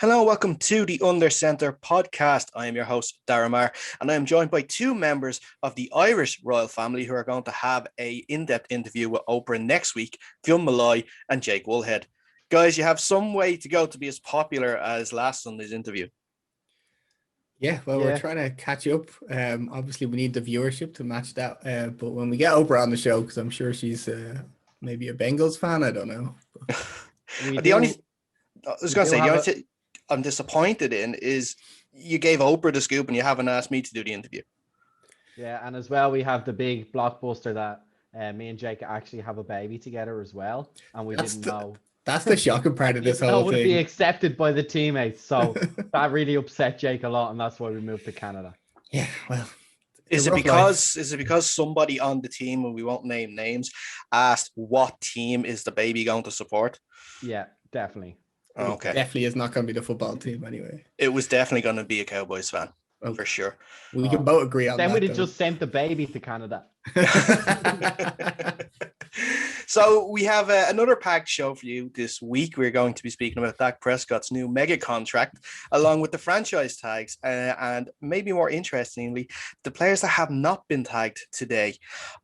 Hello, welcome to the Under Centre podcast. I am your host, Darren Marr, and I am joined by two members of the Irish royal family who are going to have an in-depth interview with Oprah next week, Fionn Malloy and Jake Woolhead. Guys, you have some way to go to be as popular as last Sunday's interview. Yeah, we're trying to catch up. Obviously, we need the viewership to match that. But when we get Oprah on the show, because I'm sure she's maybe a Bengals fan, I don't know. I'm disappointed in is you gave Oprah the scoop and you haven't asked me to do the interview. Yeah, and as well, we have the big blockbuster that me and Jake actually have a baby together as well, and we didn't know. That's the shocking part of this whole thing. It would be accepted by the teammates, so that really upset Jake a lot, and that's why we moved to Canada. Yeah, well, is it because somebody on the team, and we won't name names, asked what team is the baby going to support? Yeah, definitely. Okay. It definitely is not going to be the football team anyway. It was definitely going to be a Cowboys fan, for sure. We can both agree on that. Then we'd have just sent the baby to Canada. So we have another packed show for you this week. We're going to be speaking about Dak Prescott's new mega contract, along with the franchise tags, and maybe more interestingly, the players that have not been tagged today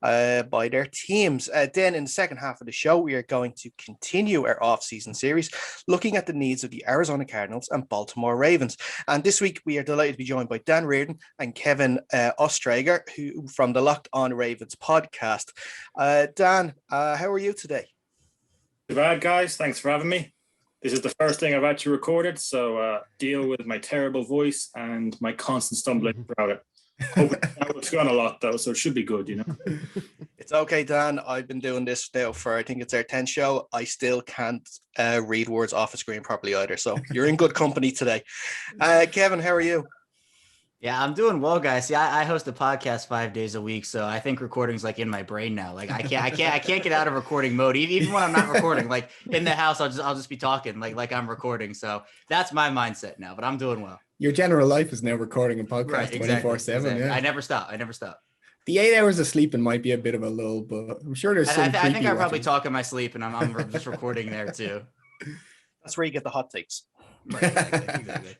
by their teams. Then in the second half of the show, we are going to continue our off-season series, looking at the needs of the Arizona Cardinals and Baltimore Ravens. And this week, we are delighted to be joined by Dan Reardon and Kevin Oestreicher, who from the Locked On Ravens podcast. Dan, how are you today? Too bad, guys. Thanks for having me. This is the first thing I've actually recorded, so deal with my terrible voice and my constant stumbling throughout it. It's gone a lot, though, so it should be good, you know. It's okay, Dan. I've been doing this now for, I think it's our 10th show. I still can't read words off a screen properly either, so you're in good company today. Kevin, how are you? Yeah, I'm doing well, guys. Yeah, I host a podcast 5 days a week, so I think recording's like in my brain now. Like I can't get out of recording mode, even when I'm not recording. Like in the house, I'll just be talking like I'm recording. So that's my mindset now. But I'm doing well. Your general life is now recording a podcast right, 24/7. Exactly. Yeah, I never stop. The 8 hours of sleeping might be a bit of a lull, but I'm sure there's some. I think I probably talk in my sleep, and I'm just recording there too. That's where you get the hot takes. Right, exactly.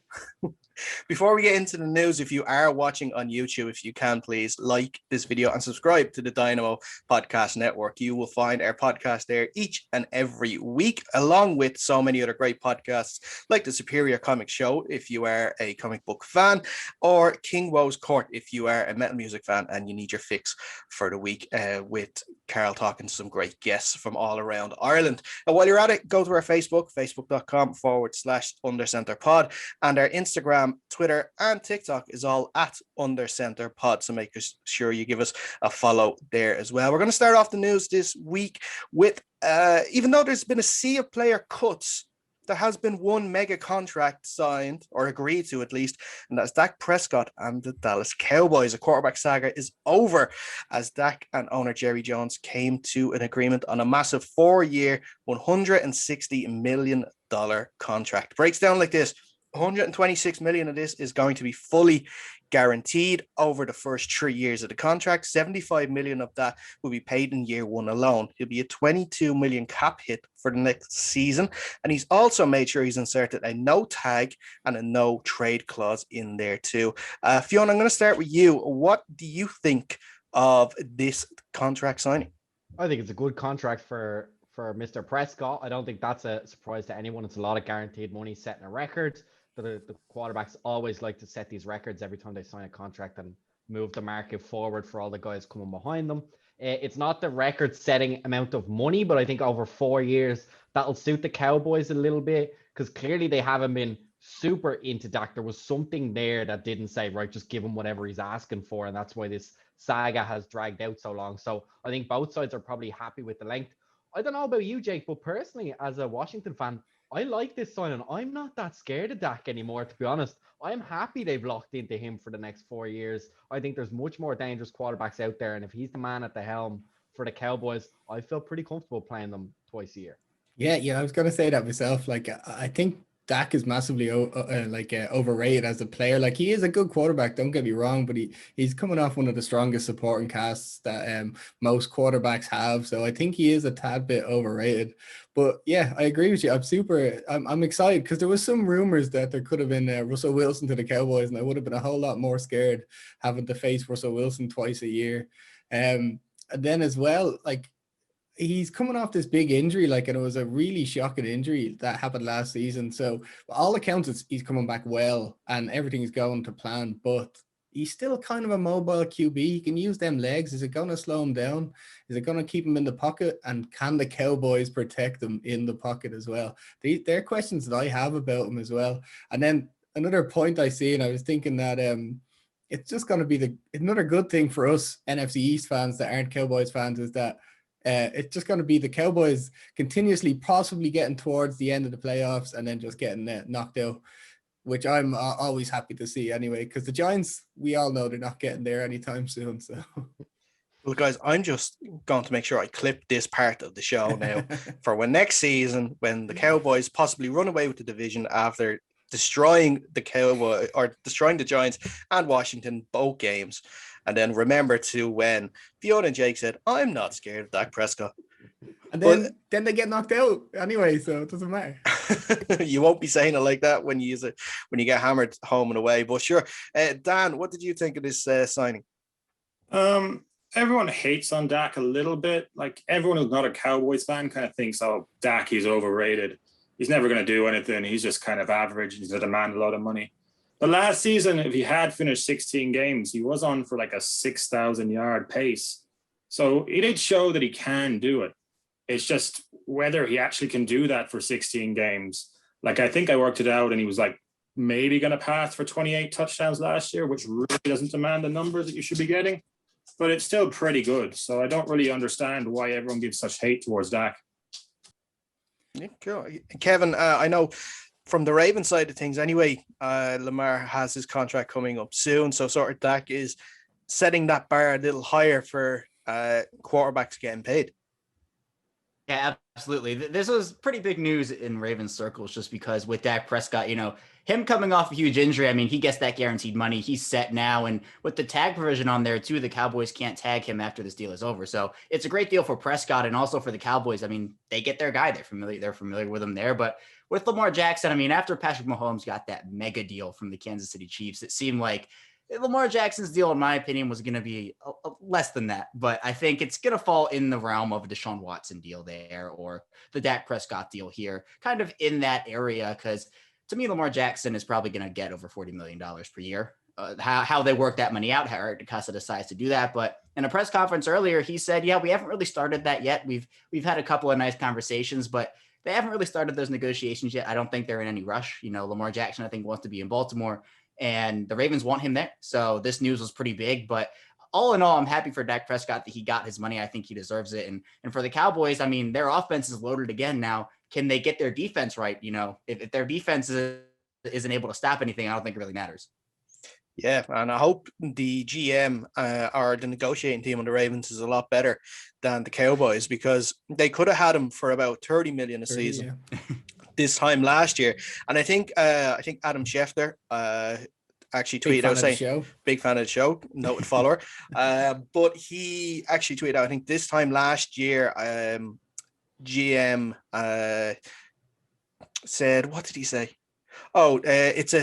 Before we get into the news, if you are watching on YouTube, if you can please like this video and subscribe to the Dynamo Podcast Network. You will find our podcast there each and every week, along with so many other great podcasts like the Superior Comic Show if you are a comic book fan, or King Woe's Court if you are a metal music fan and you need your fix for the week, with Carl talking to some great guests from all around Ireland. And while you're at it, go to our Facebook, facebook.com/UnderCenterPod, and our Instagram, Twitter, and TikTok is all at UnderCenterPod. So make sure you give us a follow there as well. We're going to start off the news this week with, even though there's been a sea of player cuts, there has been one mega contract signed, or agreed to at least, and that's Dak Prescott and the Dallas Cowboys. A quarterback saga is over as Dak and owner Jerry Jones came to an agreement on a massive 4-year, $160 million contract. Breaks down like this: 126 million of this is going to be fully guaranteed over the first 3 years of the contract. 75 million of that will be paid in year one alone. He'll be a 22 million cap hit for the next season. And he's also made sure he's inserted a no tag and a no trade clause in there too. Fionn, I'm going to start with you. What do you think of this contract signing? I think it's a good contract for Mr. Prescott. I don't think that's a surprise to anyone. It's a lot of guaranteed money, setting a record. The quarterbacks always like to set these records every time they sign a contract and move the market forward for all the guys coming behind them. It's not the record-setting amount of money, but I think over 4 years, that'll suit the Cowboys a little bit, because clearly they haven't been super into Dak. There was something there that didn't say, right, just give him whatever he's asking for, and that's why this saga has dragged out so long. So I think both sides are probably happy with the length. I don't know about you, Jake, but personally, as a Washington fan, I like this signing. I'm not that scared of Dak anymore, to be honest. I'm happy they've locked into him for the next 4 years. I think there's much more dangerous quarterbacks out there, and if he's the man at the helm for the Cowboys, I feel pretty comfortable playing them twice a year. Yeah, I was going to say that myself. Like, I think Dak is massively overrated as a player. Like, he is a good quarterback, don't get me wrong, but he's coming off one of the strongest supporting casts that most quarterbacks have. So I think he is a tad bit overrated. But yeah, I agree with you. I'm excited because there was some rumors that there could have been Russell Wilson to the Cowboys, and I would have been a whole lot more scared having to face Russell Wilson twice a year. And then as well, like, he's coming off this big injury, like, and it was a really shocking injury that happened last season. So all accounts, he's coming back well and everything's going to plan, but he's still kind of a mobile QB. He can use them legs. Is it going to slow him down? Is it going to keep him in the pocket? And can the Cowboys protect him in the pocket as well? They're questions that I have about him as well. And then another point I see, and I was thinking that it's just going to be another good thing for us NFC East fans that aren't Cowboys fans, is that it's just going to be the Cowboys continuously possibly getting towards the end of the playoffs and then just getting knocked out, which I'm always happy to see anyway, because the Giants, we all know they're not getting there anytime soon. So, well, guys, I'm just going to make sure I clip this part of the show now for when next season, when the Cowboys possibly run away with the division after destroying the Giants and Washington both games. And then remember to when Fiona and Jake said, I'm not scared of Dak Prescott. And then they get knocked out anyway, so it doesn't matter. You won't be saying it like that when you get hammered home and away. But sure. Dan, what did you think of this signing? Everyone hates on Dak a little bit. Like, everyone who's not a Cowboys fan kind of thinks, oh, Dak, he's overrated. He's never going to do anything. He's just kind of average. He's going to demand a lot of money. But last season, if he had finished 16 games, he was on for like a 6,000 yard pace. So he did show that he can do it. It's just whether he actually can do that for 16 games. Like, I think I worked it out and he was like maybe going to pass for 28 touchdowns last year, which really doesn't demand the numbers that you should be getting. But it's still pretty good. So I don't really understand why everyone gives such hate towards Dak. Yeah, cool. Kevin, I know from the Ravens side of things anyway, Lamar has his contract coming up soon. So sort of Dak is setting that bar a little higher for quarterbacks getting paid. Yeah, absolutely. This was pretty big news in Ravens circles, just because with Dak Prescott, him coming off a huge injury, I mean, he gets that guaranteed money. He's set now. And with the tag provision on there too, the Cowboys can't tag him after this deal is over. So it's a great deal for Prescott and also for the Cowboys. I mean, they get their guy. They're familiar with him there. But with Lamar Jackson, I mean, after Patrick Mahomes got that mega deal from the Kansas City Chiefs, it seemed like Lamar Jackson's deal, in my opinion, was going to be less than that. But I think it's going to fall in the realm of a Deshaun Watson deal there, or the Dak Prescott deal here, kind of in that area. Because to me, Lamar Jackson is probably going to get over $40 million per year. How they work that money out, how Eric DeCosta decides to do that. But in a press conference earlier, he said, yeah, we haven't really started that yet. We've had a couple of nice conversations, but they haven't really started those negotiations yet. I don't think they're in any rush. Lamar Jackson, I think, wants to be in Baltimore, and the Ravens want him there. So this news was pretty big, but all in all, I'm happy for Dak Prescott that he got his money. I think he deserves it. And for the Cowboys, I mean, their offense is loaded again now. Can they get their defense right? If their defense isn't able to stop anything, I don't think it really matters. Yeah, and I hope the GM or the negotiating team on the Ravens is a lot better than the Cowboys, because they could have had him for about 30 million a season this time last year. And I think Adam Schefter actually tweeted out saying, big fan of the show, noted follower. But he actually tweeted out, I think this time last year, GM said, what did he say? Oh, it's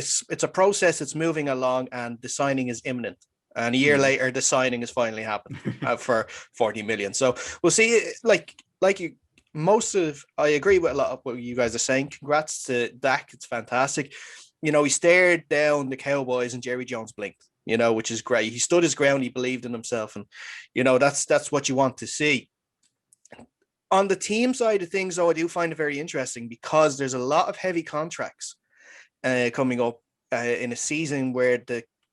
a process. It's moving along, and the signing is imminent. And a year later, the signing has finally happened for 40 million. So we'll see. Like you, I agree with a lot of what you guys are saying. Congrats to Dak. It's fantastic. He stared down the Cowboys and Jerry Jones blinked, which is great. He stood his ground. He believed in himself. And, that's what you want to see. On the team side of things, though, I do find it very interesting because there's a lot of heavy contracts coming up in a season where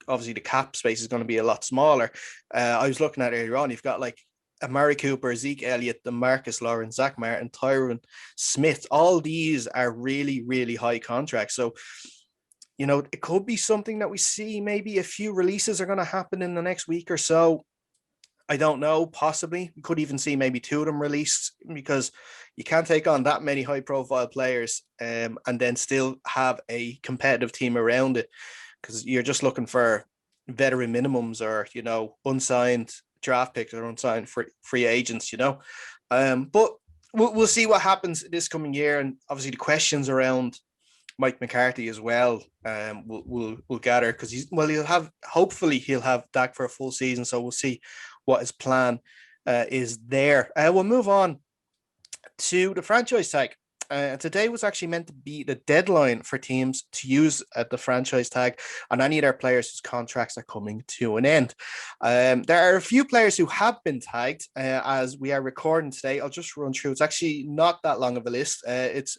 obviously the cap space is going to be a lot smaller. I was looking at it earlier on. You've got like Amari Cooper, Zeke Elliott, DeMarcus Lawrence, Zach Martin, Tyron Smith. All these are really, really high contracts. So, it could be something that we see. Maybe a few releases are going to happen in the next week or so. I don't know. Possibly, we could even see maybe 2 of them released, because you can't take on that many high-profile players and then still have a competitive team around it, because you're just looking for veteran minimums, or unsigned draft picks or unsigned free agents. But we'll see what happens this coming year, and obviously the questions around Mike McCarthy as well. We'll gather, because hopefully he'll have Dak for a full season, so we'll see what his plan is there. We'll move on to the franchise tag. Today was actually meant to be the deadline for teams to use the franchise tag on any of their players whose contracts are coming to an end. There are a few players who have been tagged as we are recording today. I'll just run through. It's actually not that long of a list. It's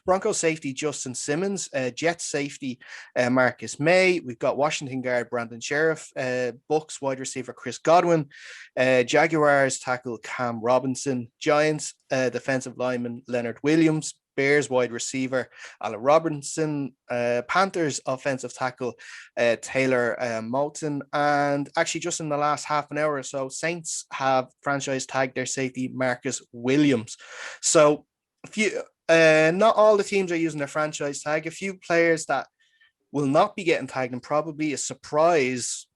Broncos safety Justin Simmons, Jets safety Marcus May. We've got Washington guard Brandon Sheriff, Bucks wide receiver Chris Godwin, Jaguars tackle Cam Robinson, Giants defensive lineman Leonard Williams, Bears wide receiver Allen Robinson, Panthers offensive tackle Taylor Moulton, and actually just in the last half an hour or so, Saints have franchise tagged their safety Marcus Williams. So not all the teams are using their franchise tag. A few players that will not be getting tagged, and probably a surprise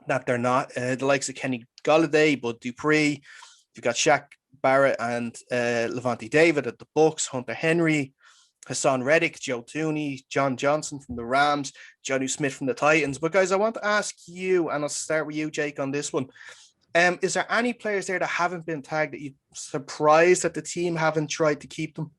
that they're not. The likes of Kenny Golladay, Bud Dupree. You've got Shaq Barrett and Levante David at the Bucks, Hunter Henry, Hassan Reddick, Joe Thuney, John Johnson from the Rams, Jonnu Smith from the Titans. But guys, I want to ask you, and I'll start with you, Jake, on this one. Is there any players there that haven't been tagged that you're surprised that the team haven't tried to keep them?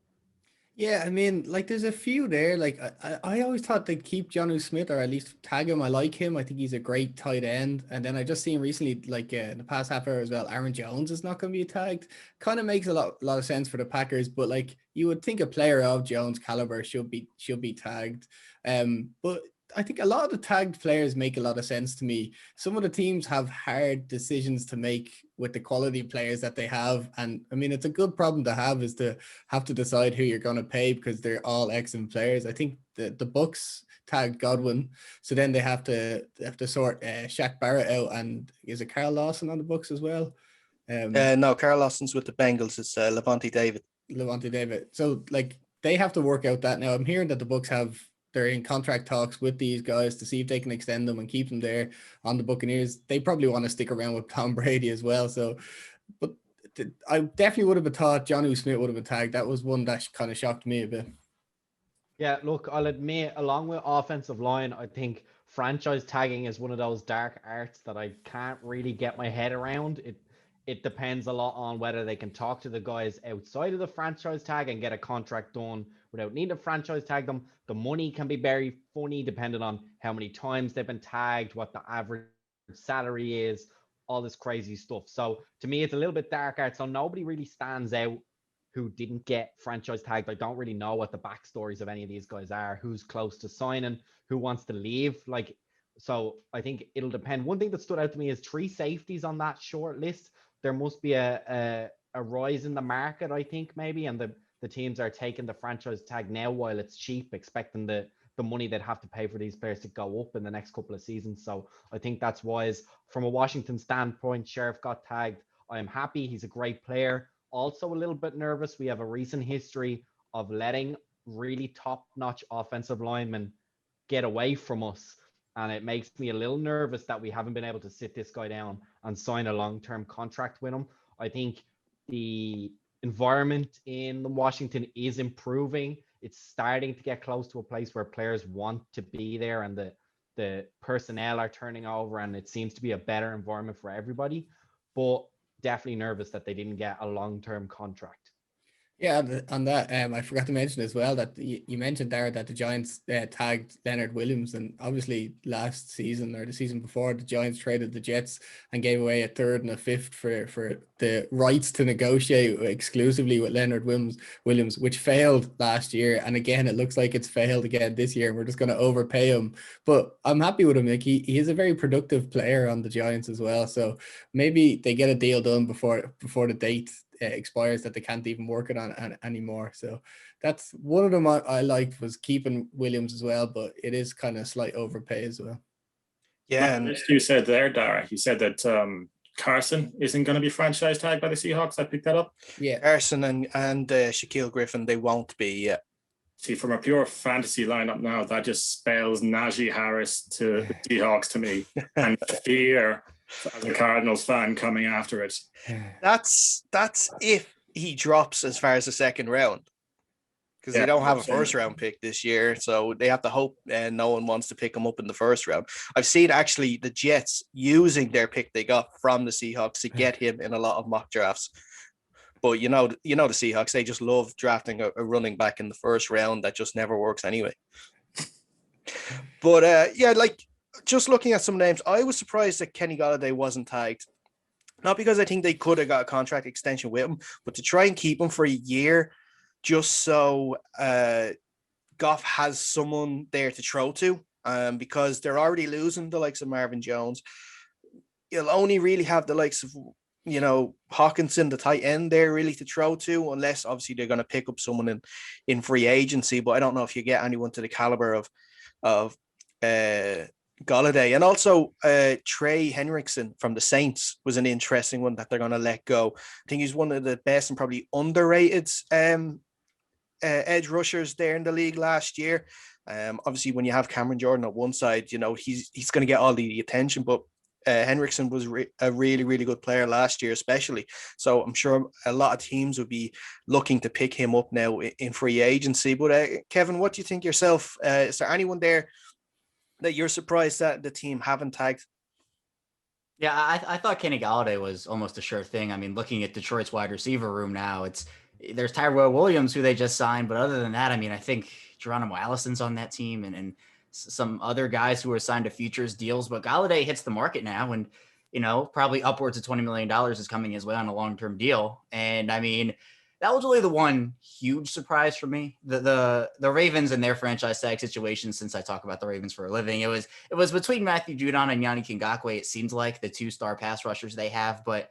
Yeah, I mean, like there's a few there. Like I always thought they'd keep Jonnu Smith, or at least tag him. I like him. I think he's a great tight end. And then I just seen recently, like in the past half hour as well, Aaron Jones is not going to be tagged. Kind of makes a lot of sense for the Packers, but like you would think a player of Jones' caliber should be tagged. But I think a lot of the tagged players make a lot of sense to me. Some of the teams have hard decisions to make with the quality players that they have. And I mean, it's a good problem to have, is to have to decide who you're going to pay, because they're all excellent players. I think the Bucks tagged Godwin, so then they have to sort Shaq Barrett out. And is it Carl Lawson on the Bucks as well? No, Carl Lawson's with the Bengals. It's Levante David. So like they have to work out that now. I'm hearing that the Bucks they're in contract talks with these guys to see if they can extend them and keep them there on the Buccaneers. They probably want to stick around with Tom Brady as well. So, but I definitely would have thought Jonnu Smith would have been tagged. That was one that kind of shocked me a bit. Yeah, look, I'll admit, along with offensive line, I think franchise tagging is one of those dark arts that I can't really get my head around. It depends a lot on whether they can talk to the guys outside of the franchise tag and get a contract done without needing to franchise tag them. The money can be very funny depending on how many times they've been tagged, what the average salary is, all this crazy stuff. So to me, it's a little bit dark art. So nobody really stands out who didn't get franchise tagged. I don't really know what the backstories of any of these guys are, who's close to signing, who wants to leave. So I think it'll depend. One thing that stood out to me is 3 safeties on that short list. There must be a rise in the market, I think, maybe, and the teams are taking the franchise tag now while it's cheap, expecting the money they'd have to pay for these players to go up in the next couple of seasons. So I think that's wise. From a Washington standpoint, Sheriff got tagged. I am happy. He's a great player. Also a little bit nervous. We have a recent history of letting really top-notch offensive linemen get away from us. And it makes me a little nervous that we haven't been able to sit this guy down and sign a long-term contract with him. I think the environment in Washington is improving. It's starting to get close to a place where players want to be there, and the personnel are turning over, and it seems to be a better environment for everybody. But definitely nervous that they didn't get a long-term contract. Yeah, on that, I forgot to mention as well that you mentioned there that the Giants tagged Leonard Williams, and obviously last season or the season before, the Giants traded the Jets and gave away a 3rd and a 5th for the rights to negotiate exclusively with Leonard Williams, which failed last year. And again, it looks like it's failed again this year, and we're just going to overpay him. But I'm happy with him. Like he is a very productive player on the Giants as well. So maybe they get a deal done before the date expires that they can't even work it on anymore. So that's one of them I liked, was keeping Williams as well, but it is kind of slight overpay as well. Yeah, and you said there, Dara, you said that Carson isn't going to be franchise tagged by the Seahawks. I picked that up. Yeah. Carson and Shaquille Griffin, they won't be yet. See, from a pure fantasy lineup now, that just spells Najee Harris to the Seahawks to me, and fear as a Cardinals fan coming after it. That's if he drops as far as the second round, because they don't have a first round pick this year, so they have to hope no one wants to pick him up in the first round. I've seen actually the Jets using their pick they got from the Seahawks to get him in a lot of mock drafts. But you know the Seahawks, they just love drafting a running back in the first round that just never works anyway. But like just looking at some names, I was surprised that Kenny Golladay wasn't tagged. Not because I think they could have got a contract extension with him, but to try and keep him for a year, just so Goff has someone there to throw to. Because they're already losing the likes of Marvin Jones. You'll only really have the likes of Hawkinson, the tight end there really to throw to, unless obviously they're going to pick up someone in free agency. But I don't know if you get anyone to the caliber of Golladay. And also Trey Hendrickson from the Saints was an interesting one that they're going to let go. I think he's one of the best and probably underrated edge rushers there in the league last year. Obviously when you have Cameron Jordan at one side, he's going to get all the attention, but Hendrickson was a really, really good player last year, especially. So I'm sure a lot of teams would be looking to pick him up now in free agency. But Kevin, what do you think yourself? Is there anyone there that you're surprised that the team haven't tagged? Yeah, I thought Kenny Golladay was almost a sure thing. I mean, looking at Detroit's wide receiver room now, there's Tyrell Williams, who they just signed. But other than that, I mean, I think Geronimo Allison's on that team and some other guys who are signed to futures deals, but Golladay hits the market now, and probably upwards of $20 million is coming his way on a long-term deal. And I mean, that was really the one huge surprise for me. The Ravens and their franchise tag situation, since I talk about the Ravens for a living, it was between Matthew Judon and Yannick Ngakoue. It seems like the 2-star pass rushers they have, but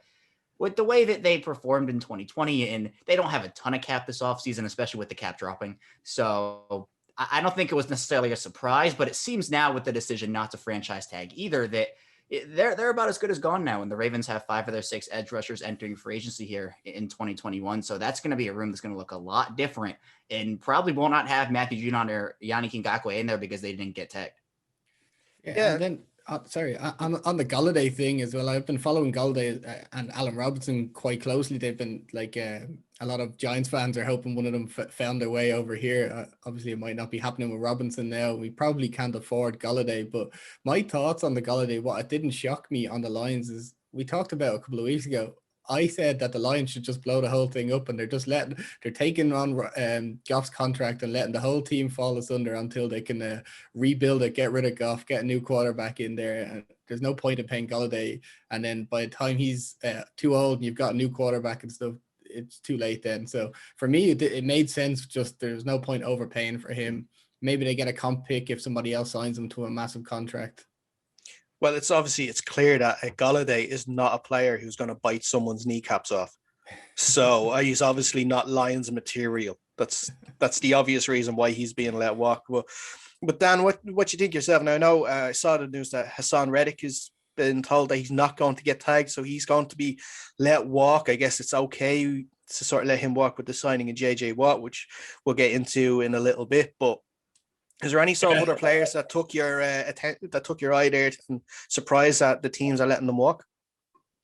with the way that they performed in 2020, and they don't have a ton of cap this offseason, especially with the cap dropping. So I don't think it was necessarily a surprise, but it seems now with the decision not to franchise tag either that they're about as good as gone now. And the Ravens have 5 of their 6 edge rushers entering free agency here in 2021. So that's going to be a room that's going to look a lot different and probably will not have Matthew Judon or Yannick Ngakoue in there because they didn't get tagged. Yeah. And then, on the Golladay thing as well, I've been following Golladay and Allen Robinson quite closely. They've been like a lot of Giants fans are hoping one of them found their way over here. Obviously, it might not be happening with Robinson now. We probably can't afford Golladay, but my thoughts on the Golladay, what it didn't shock me on the Lions is we talked about a couple of weeks ago. I said that the Lions should just blow the whole thing up, and they're taking on Goff's contract and letting the whole team fall asunder until they can rebuild it, get rid of Goff, get a new quarterback in there. And there's no point in paying Golladay. And then by the time he's too old and you've got a new quarterback and stuff, it's too late then. So for me, it made sense. Just there's no point overpaying for him. Maybe they get a comp pick if somebody else signs him to a massive contract. Well, it's clear that Golladay is not a player who's going to bite someone's kneecaps off. So he's obviously not Lions material. That's the obvious reason why he's being let walk. But Dan, what you think yourself? Now, I know I saw the news that Hassan Reddick has been told that he's not going to get tagged, so he's going to be let walk. I guess it's okay to sort of let him walk with the signing of JJ Watt, which we'll get into in a little bit. But is there any sort of other players that took your eye there and surprised that the teams are letting them walk?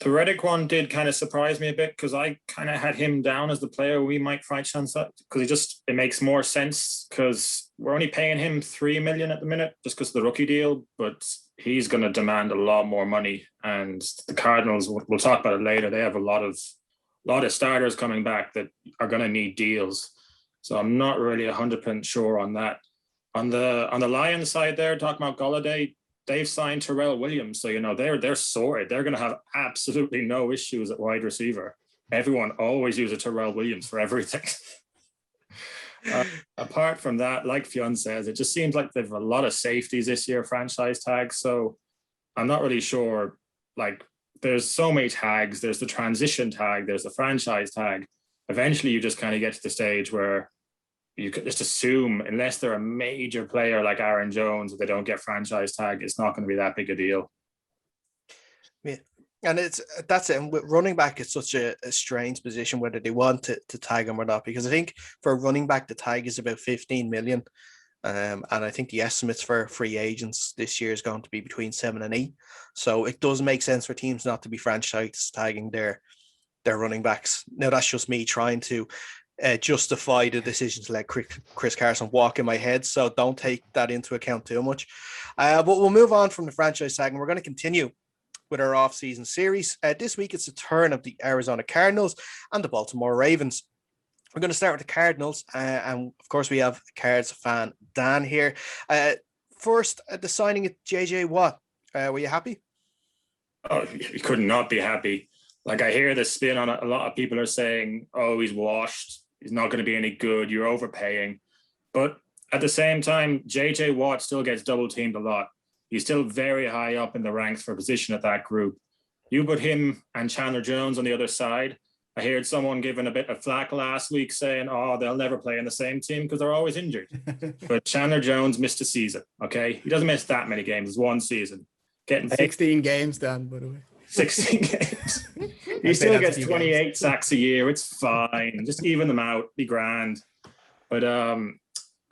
The Reddick one did kind of surprise me a bit because I kind of had him down as the player we might franchise that because it makes more sense because we're only paying him $3 million at the minute just because of the rookie deal, but he's going to demand a lot more money. And the Cardinals, we'll talk about it later, they have a lot of starters coming back that are going to need deals. So I'm not really 100% sure on that. On the Lions side there, talking about Golladay, they've signed Tyrell Williams. So, they're sorted. They're going to have absolutely no issues at wide receiver. Everyone always uses Tyrell Williams for everything. Apart from that, like Fionn says, it just seems like they've a lot of safeties this year, franchise tags. So I'm not really sure. Like, there's so many tags. There's the transition tag. There's the franchise tag. Eventually, you just kind of get to the stage where you could just assume, unless they're a major player like Aaron Jones, if they don't get franchise tag, it's not going to be that big a deal. Yeah. And that's it. And with running back, it's such a strange position whether they want to tag him or not, because I think for a running back, the tag is about 15 million. And I think the estimates for free agents this year is going to be between 7 and 8. So it does make sense for teams not to be franchise tagging their running backs. Now, that's just me trying to justify the decision to let Chris Carson walk in my head. So don't take that into account too much. But we'll move on from the franchise tag, and we're going to continue with our off-season series. This week, it's the turn of the Arizona Cardinals and the Baltimore Ravens. We're going to start with the Cardinals, and of course, we have Cards fan Dan here. First, the signing of JJ Watt. Were you happy? Oh, you could not be happy. Like, I hear the spin on it. A lot of people are saying, "Oh, he's washed. He's not going to be any good. You're overpaying." But at the same time, JJ Watt still gets double teamed a lot. He's still very high up in the ranks for position at that group. You put him and Chandler Jones on the other side. I heard someone giving a bit of flack last week saying, "Oh, they'll never play in the same team because they're always injured." But Chandler Jones missed a season, okay? He doesn't miss that many games. It's one season. Getting 16 games, Dan, by the way. 16 games. He still gets 28 sacks a year. It's fine. Just even them out. Be grand. But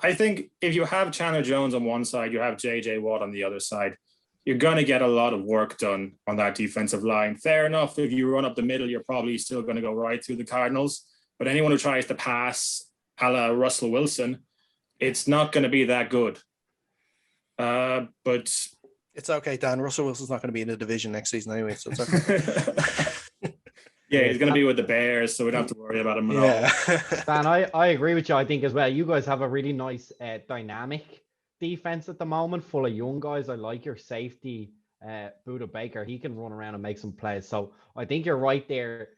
I think if you have Chandler Jones on one side, you have JJ Watt on the other side, you're going to get a lot of work done on that defensive line. Fair enough, if you run up the middle, you're probably still going to go right through the Cardinals. But anyone who tries to pass a la Russell Wilson, it's not going to be that good. But it's okay, Dan. Russell Wilson's not going to be in the division next season anyway, so it's okay. Yeah, he's going to be with the Bears, so we don't have to worry about him at all. Dan, I agree with you. I think as well, you guys have a really nice dynamic defense at the moment, full of young guys. I like your safety, Buda Baker. He can run around and make some plays. So I think you're right there.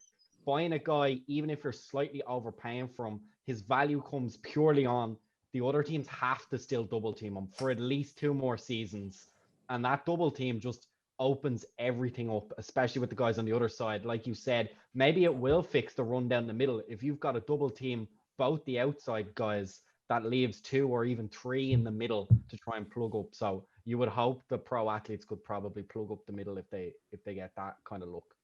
Buying a guy, even if you're slightly overpaying for him, his value comes purely on the other teams have to still double team him for at least 2 more seasons. And that double team just opens everything up, especially with the guys on the other side. Like you said, maybe it will fix the run down the middle. If you've got a double team, both the outside guys, that leaves 2 or even 3 in the middle to try and plug up. So you would hope the pro athletes could probably plug up the middle if they get that kind of look.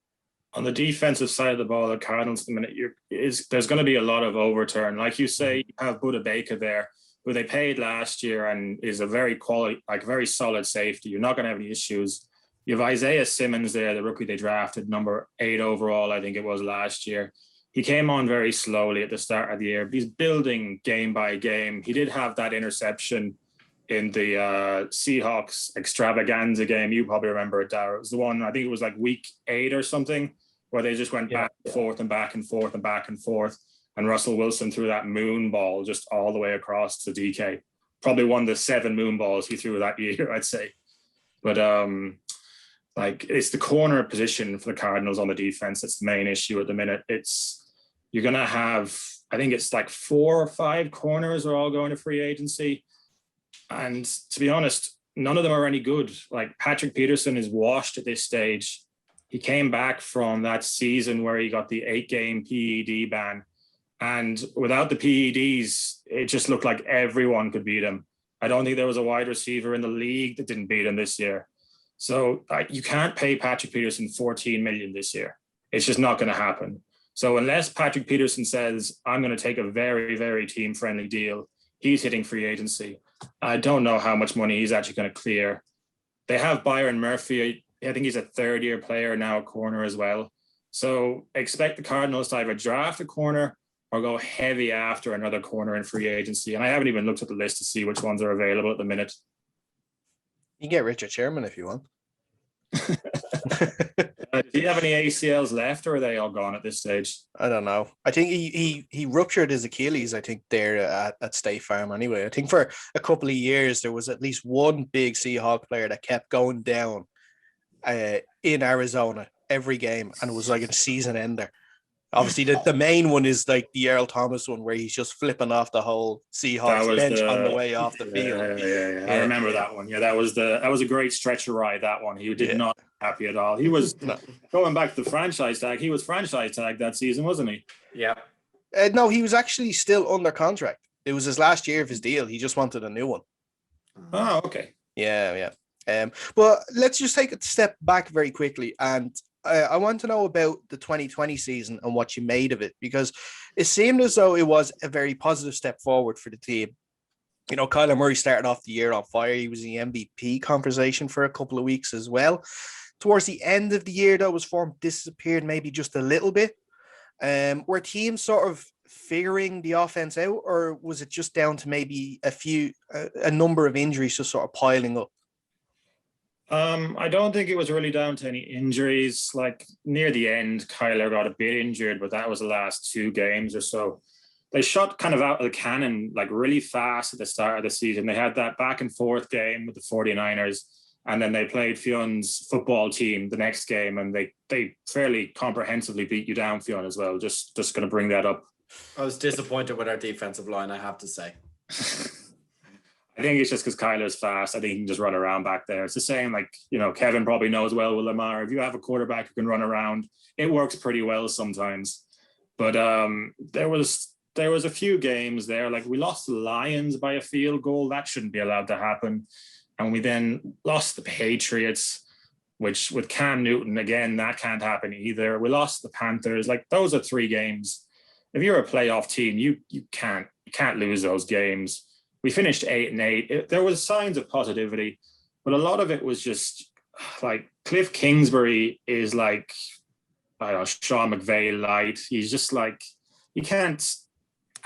On the defensive side of the ball, the Cardinals, the minute there's going to be a lot of overturn. Like you say, you have Buda Baker there, who they paid last year and is a very quality, like very solid safety. You're not going to have any issues. You have Isaiah Simmons there, the rookie they drafted, number 8 overall, I think it was last year. He came on very slowly at the start of the year, but he's building game by game. He did have that interception in the Seahawks extravaganza game. You probably remember it, Darragh. It was the one, I think it was like week 8 or something, where they just went back and forth and back and forth and back and forth. And Russell Wilson threw that moon ball just all the way across to DK. Probably one of the 7 moon balls he threw that year, I'd say. But like, it's the corner position for the Cardinals on the defense that's the main issue at the minute. You're going to have, I think it's like 4 or 5 corners are all going to free agency. And to be honest, none of them are any good. Like, Patrick Peterson is washed at this stage. He came back from that season where he got the 8-game PED ban. And without the PEDs, it just looked like everyone could beat him. I don't think there was a wide receiver in the league that didn't beat him this year. So you can't pay Patrick Peterson $14 million this year. It's just not going to happen. So unless Patrick Peterson says, I'm going to take a very, very team-friendly deal, he's hitting free agency. I don't know how much money he's actually going to clear. They have Byron Murphy. I think he's a 3rd-year player now, a corner as well. So expect the Cardinals to either draft a corner or go heavy after another corner in free agency. And I haven't even looked at the list to see which ones are available at the minute. You can get Richard Sherman if you want. Do you have any ACLs left, or are they all gone at this stage? I don't know. I think he ruptured his Achilles, I think, there at State Farm anyway. I think for a couple of years, there was at least one big Seahawk player that kept going down in Arizona every game, and it was like a season ender. Obviously, the main one is like the Earl Thomas one, where he's just flipping off the whole Seahawks bench on the way off the field. Yeah. I remember that one. Yeah, that was a great stretcher ride. That one, he did not happy at all. He was going back to the franchise tag. He was franchise tag that season, wasn't he? Yeah. No, he was actually still under contract. It was his last year of his deal. He just wanted a new one. Oh, okay. Yeah. But let's just take a step back very quickly and I want to know about the 2020 season and what you made of it, because it seemed as though it was a very positive step forward for the team. You know, Kyler Murray started off the year on fire. He was in the MVP conversation for a couple of weeks as well. Towards the end of the year, though, his form disappeared maybe just a little bit. Were teams sort of figuring the offense out, or was it just down to maybe a number of injuries just sort of piling up? I don't think it was really down to any injuries. Like near the end, Kyler got a bit injured, but that was the last 2 games or so. They shot kind of out of the cannon like really fast at the start of the season. They had that back and forth game with the 49ers, and then they played Fion's football team the next game, and they fairly comprehensively beat you down, Fion, as well. Just going to bring that up. I was disappointed with our defensive line, I have to say. I think it's just because Kyler's fast. I think he can just run around back there. It's the same, like, you know, Kevin probably knows well with Lamar. If you have a quarterback who can run around, it works pretty well sometimes. But there was a few games there, like we lost the Lions by a field goal. That shouldn't be allowed to happen. And we then lost the Patriots, which with Cam Newton, again, that can't happen either. We lost the Panthers. Like those are 3 games. If you're a playoff team, you can't lose those games. We finished 8-8. There was signs of positivity, but a lot of it was just like Cliff Kingsbury is like, I don't know, Sean McVay light. He's just like, he can't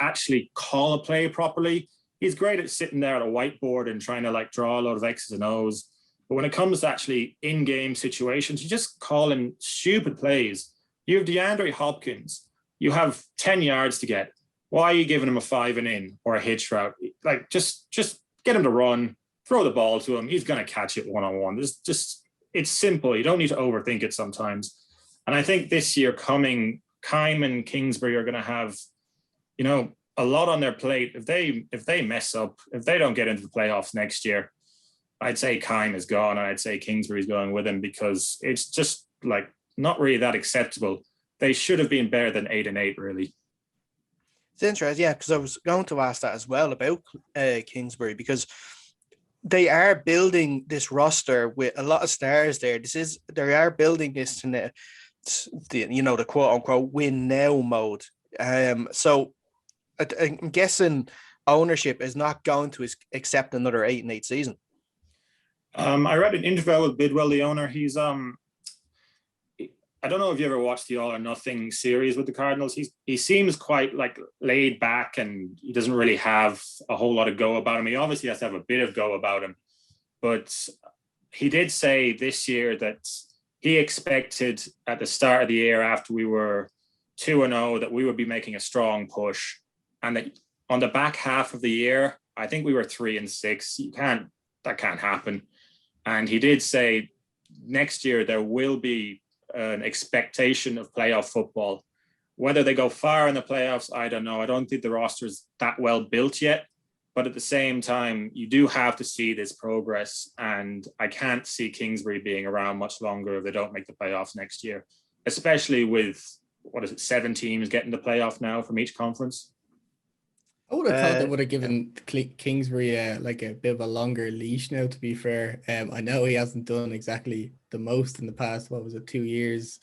actually call a play properly. He's great at sitting there at a whiteboard and trying to like draw a lot of X's and O's. But when it comes to actually in-game situations, you just calling stupid plays. You have DeAndre Hopkins. You have 10 yards to get. Why are you giving him a 5 and in or a hitch route? Like just get him to run, throw the ball to him. He's going to catch it one-on-one. It's simple. You don't need to overthink it sometimes. And I think this year coming, Keim and Kingsbury are going to have, you know, a lot on their plate. If they mess up, if they don't get into the playoffs next year, I'd say Keim is gone, and I'd say Kingsbury's going with him, because it's just like not really that acceptable. They should have been better than 8-8, really. It's interesting, yeah, because I was going to ask that as well about Kingsbury, because they are building this roster with a lot of stars there. They are building this to the quote unquote win now mode. So I'm guessing ownership is not going to accept another 8-8 season. I read an interview with Bidwell, the owner. He's I don't know if you ever watched the All or Nothing series with the Cardinals. He seems quite like laid back, and he doesn't really have a whole lot of go about him. He obviously has to have a bit of go about him, but he did say this year that he expected at the start of the year, after we were 2-0, that we would be making a strong push, and that on the back half of the year, I think we were 3-6. That can't happen. And he did say next year there will be an expectation of playoff football. Whether they go far in the playoffs, I don't know. I don't think the roster is that well built yet. But at the same time, you do have to see this progress. And I can't see Kingsbury being around much longer if they don't make the playoffs next year, especially with, 7 teams getting the playoff now from each conference. I would have thought they would have given Kingsbury a bit of a longer leash now, to be fair. I know he hasn't done exactly the most in the past, 2 years?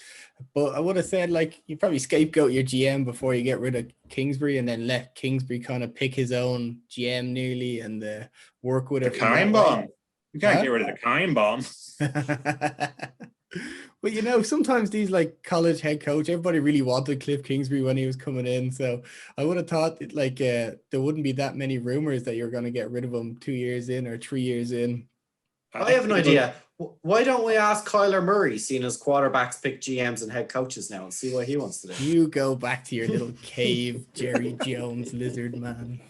But I would have said, you probably scapegoat your GM before you get rid of Kingsbury, and then let Kingsbury kind of pick his own GM nearly and work with it. The Keim bomb. You can't get rid of the Keim bomb. But sometimes these college head coach, everybody really wanted Cliff Kingsbury when he was coming in. So I would have thought there wouldn't be that many rumors that you're going to get rid of him 2 years in or 3 years in. I have an idea. Why don't we ask Kyler Murray, seeing as quarterbacks pick GMs and head coaches now, and see what he wants to do? You go back to your little cave, Jerry Jones, lizard man.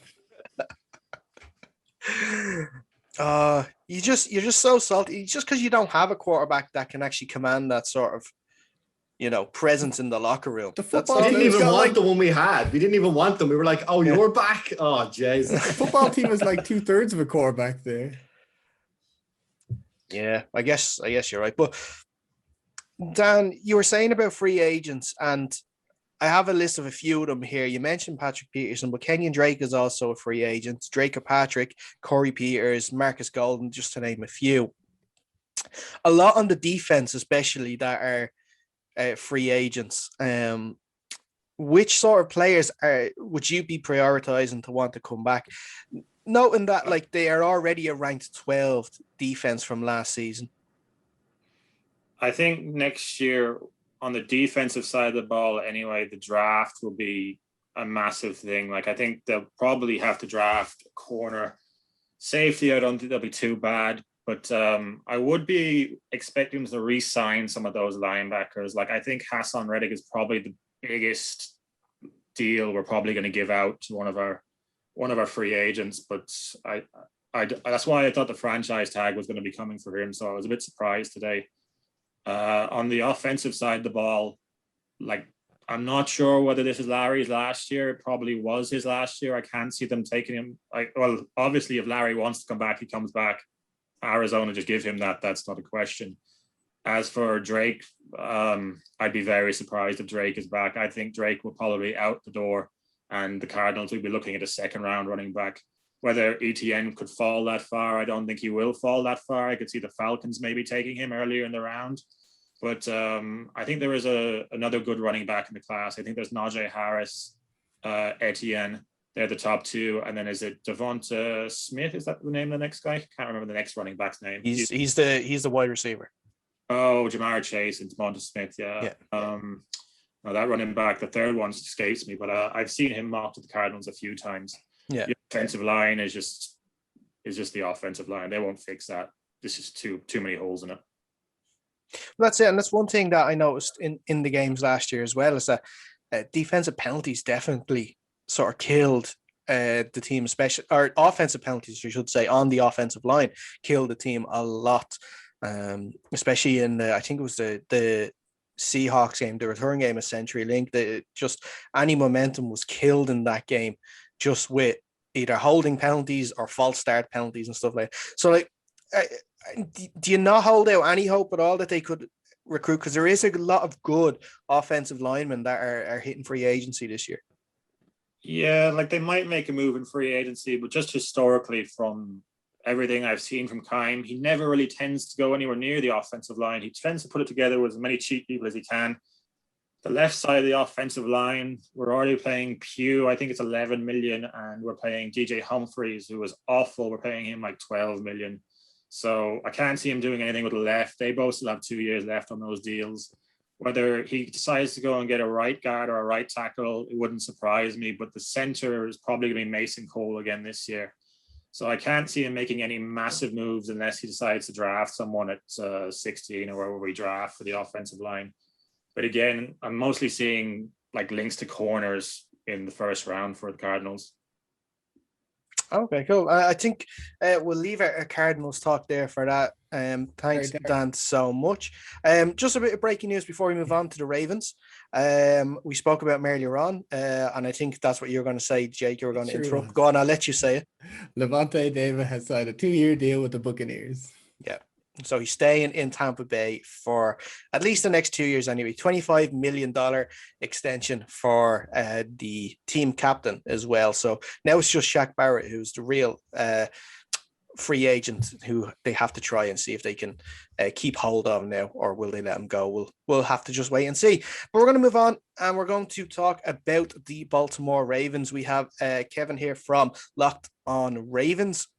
You're just so salty. Just because you don't have a quarterback that can actually command that sort of, presence in the locker room. We didn't even want the one we had. We didn't even want them. We were like, "Oh, you're back." Oh, jeez. The football team was 2/3 of a quarterback there. Yeah, I guess you're right. But Dan, you were saying about free agents, and I have a list of a few of them here. You mentioned Patrick Peterson, but Kenyon Drake is also a free agent. Drake Patrick, Corey Peters, Marcus Golden, just to name a few. A lot on the defense, especially, that are free agents. Which sort of players would you be prioritizing to want to come back? Noting that like they are already a ranked 12th defense from last season. I think next year on the defensive side of the ball, anyway, the draft will be a massive thing. Like I think they'll probably have to draft a corner. Safety, I don't think they'll be too bad, but I would be expecting to re-sign some of those linebackers. Like I think Hassan Reddick is probably the biggest deal we're probably going to give out to one of our free agents. But I that's why I thought the franchise tag was going to be coming for him. So I was a bit surprised today. On the offensive side of the ball, like I'm not sure whether this is Larry's last year. It probably was his last year. I can't see them taking him. Well, obviously, if Larry wants to come back, he comes back. Arizona just give him that. That's not a question. As for Drake, I'd be very surprised if Drake is back. I think Drake will probably out the door, and the Cardinals will be looking at a second round running back. Whether ETN could fall that far, I don't think he will fall that far. I could see the Falcons maybe taking him earlier in the round. But I think there is another good running back in the class. I think there's Najee Harris, Etienne. They're the top two. And then is it Devonta Smith? Is that the name of the next guy? Can't remember the next running back's name. He's the wide receiver. Oh, Jamar Chase and Devonta Smith. Yeah. No, that running back, the third one escapes me, but I've seen him mocked to the Cardinals a few times. Yeah. The offensive line is just the offensive line. They won't fix that. This is too many holes in it. That's it. And that's one thing that I noticed in the games last year as well, is that defensive penalties definitely sort of killed the team, especially, or offensive penalties, you should say, on the offensive line, killed the team a lot. Especially in I think it was the Seahawks game, the return game of CenturyLink. Just any momentum was killed in that game, just with either holding penalties or false start penalties and stuff like that. So, like, do you not hold out any hope at all that they could recruit? Because there is a lot of good offensive linemen that are hitting free agency this year. Yeah, like they might make a move in free agency, but just historically, from everything I've seen from Keim, he never really tends to go anywhere near the offensive line. He tends to put it together with as many cheap people as he can. The left side of the offensive line, we're already paying Pugh, I think it's 11 million, and we're paying DJ Humphreys, who was awful. We're paying him like 12 million. So I can't see him doing anything with the left. They both still have 2 years left on those deals. Whether he decides to go and get a right guard or a right tackle, it wouldn't surprise me. But the center is probably going to be Mason Cole again this year. So I can't see him making any massive moves unless he decides to draft someone at 16 or wherever we draft for the offensive line. But again, I'm mostly seeing like links to corners in the first round for the Cardinals. Okay, cool. I think we'll leave our Cardinals talk there for that. Thanks, Dan, so much. Just a bit of breaking news before we move on to the Ravens. We spoke about them earlier on, and I think that's what you're going to say, Jake. You were going to interrupt. Go on, I'll let you say it. Levante David has signed a 2-year deal with the Buccaneers. Yeah. So he's staying in Tampa Bay for at least the next 2 years anyway. $25 million extension for the team captain as well. So now it's just Shaq Barrett, who's the real free agent, who they have to try and see if they can keep hold of now, or will they let him go? We'll have to just wait and see. But we're going to move on, and we're going to talk about the Baltimore Ravens. We have Kevin here from Locked On Ravens.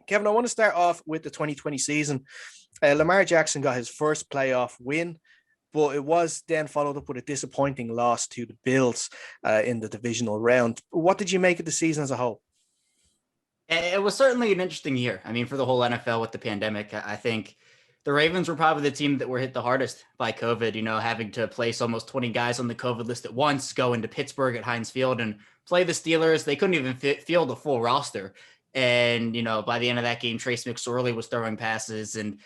Kevin, I want to start off with the 2020 season. Lamar Jackson got his first playoff win, but it was then followed up with a disappointing loss to the Bills in the divisional round. What did you make of the season as a whole? It was certainly an interesting year. I mean, for the whole NFL with the pandemic, I think the Ravens were probably the team that were hit the hardest by COVID, having to place almost 20 guys on the COVID list at once, go into Pittsburgh at Heinz Field and play the Steelers. They couldn't even field a full roster. And, by the end of that game, Trace McSorley was throwing passes, and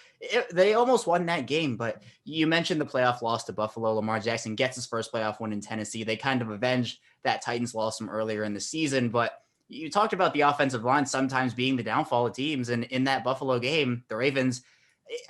they almost won that game. But you mentioned the playoff loss to Buffalo. Lamar Jackson gets his first playoff win in Tennessee. They kind of avenged that Titans loss from earlier in the season. But you talked about the offensive line sometimes being the downfall of teams. And in that Buffalo game, the Ravens,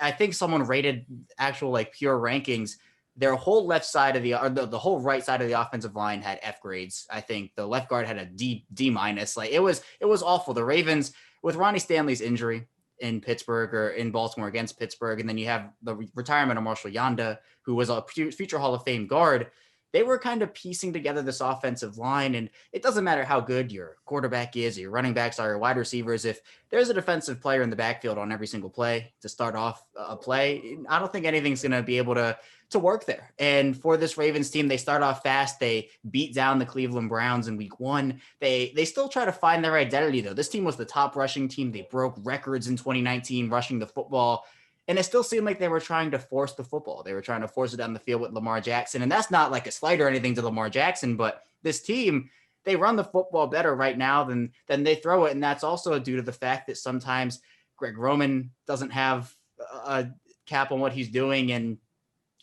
I think someone rated actual pure rankings. Their whole left side of the whole right side of the offensive line had F grades. I think the left guard had a D minus. It was awful. The Ravens, with Ronnie Stanley's injury, in Pittsburgh or in Baltimore against Pittsburgh. And then you have the retirement of Marshall Yanda, who was a future Hall of Fame guard. They were kind of piecing together this offensive line. And it doesn't matter how good your quarterback is, or your running backs are, your wide receivers. If there's a defensive player in the backfield on every single play to start off a play, I don't think anything's going to be able to work there. And for this Ravens team, they start off fast. They beat down the Cleveland Browns in week 1. They still try to find their identity, though. This team was the top rushing team. They broke records in 2019 rushing the football. And it still seemed like they were trying to force the football. They were trying to force it down the field with Lamar Jackson. And that's not like a slight or anything to Lamar Jackson, but this team, they run the football better right now than they throw it. And that's also due to the fact that sometimes Greg Roman doesn't have a cap on what he's doing. And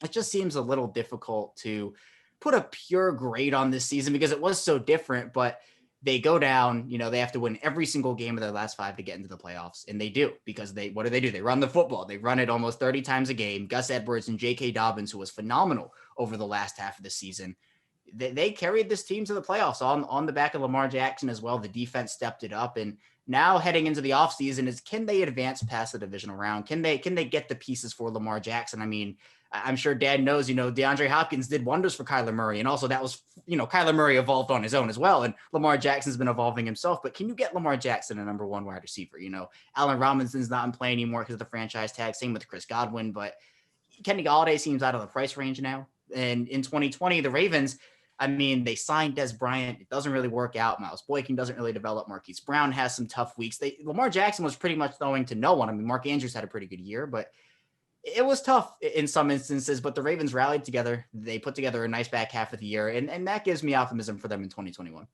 it just seems a little difficult to put a pure grade on this season because it was so different, but they go down, they have to win every single game of their last 5 to get into the playoffs. And they do, because what do? They run the football. They run it almost 30 times a game. Gus Edwards and J.K. Dobbins, who was phenomenal over the last half of the season, they carried this team to the playoffs on the back of Lamar Jackson as well. The defense stepped it up. And now heading into the offseason is, can they advance past the divisional round? Can they get the pieces for Lamar Jackson? I mean, I'm sure Dad knows, DeAndre Hopkins did wonders for Kyler Murray. And also that was, Kyler Murray evolved on his own as well. And Lamar Jackson's been evolving himself. But can you get Lamar Jackson a number 1 wide receiver? Allen Robinson's not in play anymore because of the franchise tag. Same with Chris Godwin. But Kenny Golladay seems out of the price range now. And in 2020, the Ravens, I mean, they signed Des Bryant. It doesn't really work out. Miles Boykin doesn't really develop. Marquise Brown has some tough weeks. Lamar Jackson was pretty much throwing to no one. I mean, Mark Andrews had a pretty good year, but it was tough in some instances, but the Ravens rallied together. They put together a nice back half of the year, and that gives me optimism for them in 2021.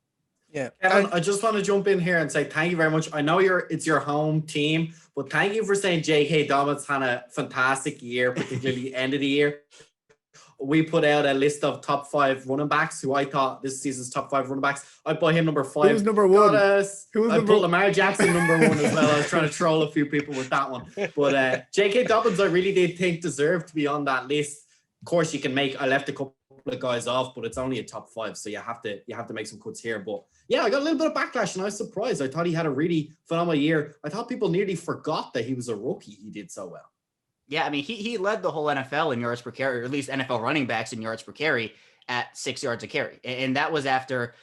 Yeah. Kevin, I just want to jump in here and say thank you very much. I know it's your home team, but thank you for saying J.K. Dobbins had a fantastic year, particularly end of the year. We put out a list of top 5 running backs who I thought this season's top 5 running backs. I put him number 5. Who's number 1? I put Lamar Jackson number 1 as well. I was trying to troll a few people with that one. But J.K. Dobbins, I really did think deserved to be on that list. Of course, I left a couple of guys off, but it's only a top 5, so you have to make some cuts here. But yeah, I got a little bit of backlash, and I was surprised. I thought he had a really phenomenal year. I thought people nearly forgot that he was a rookie. He did so well. Yeah, I mean, he led the whole NFL in yards per carry, or at least NFL running backs in yards per carry at 6 yards a carry. And that was after,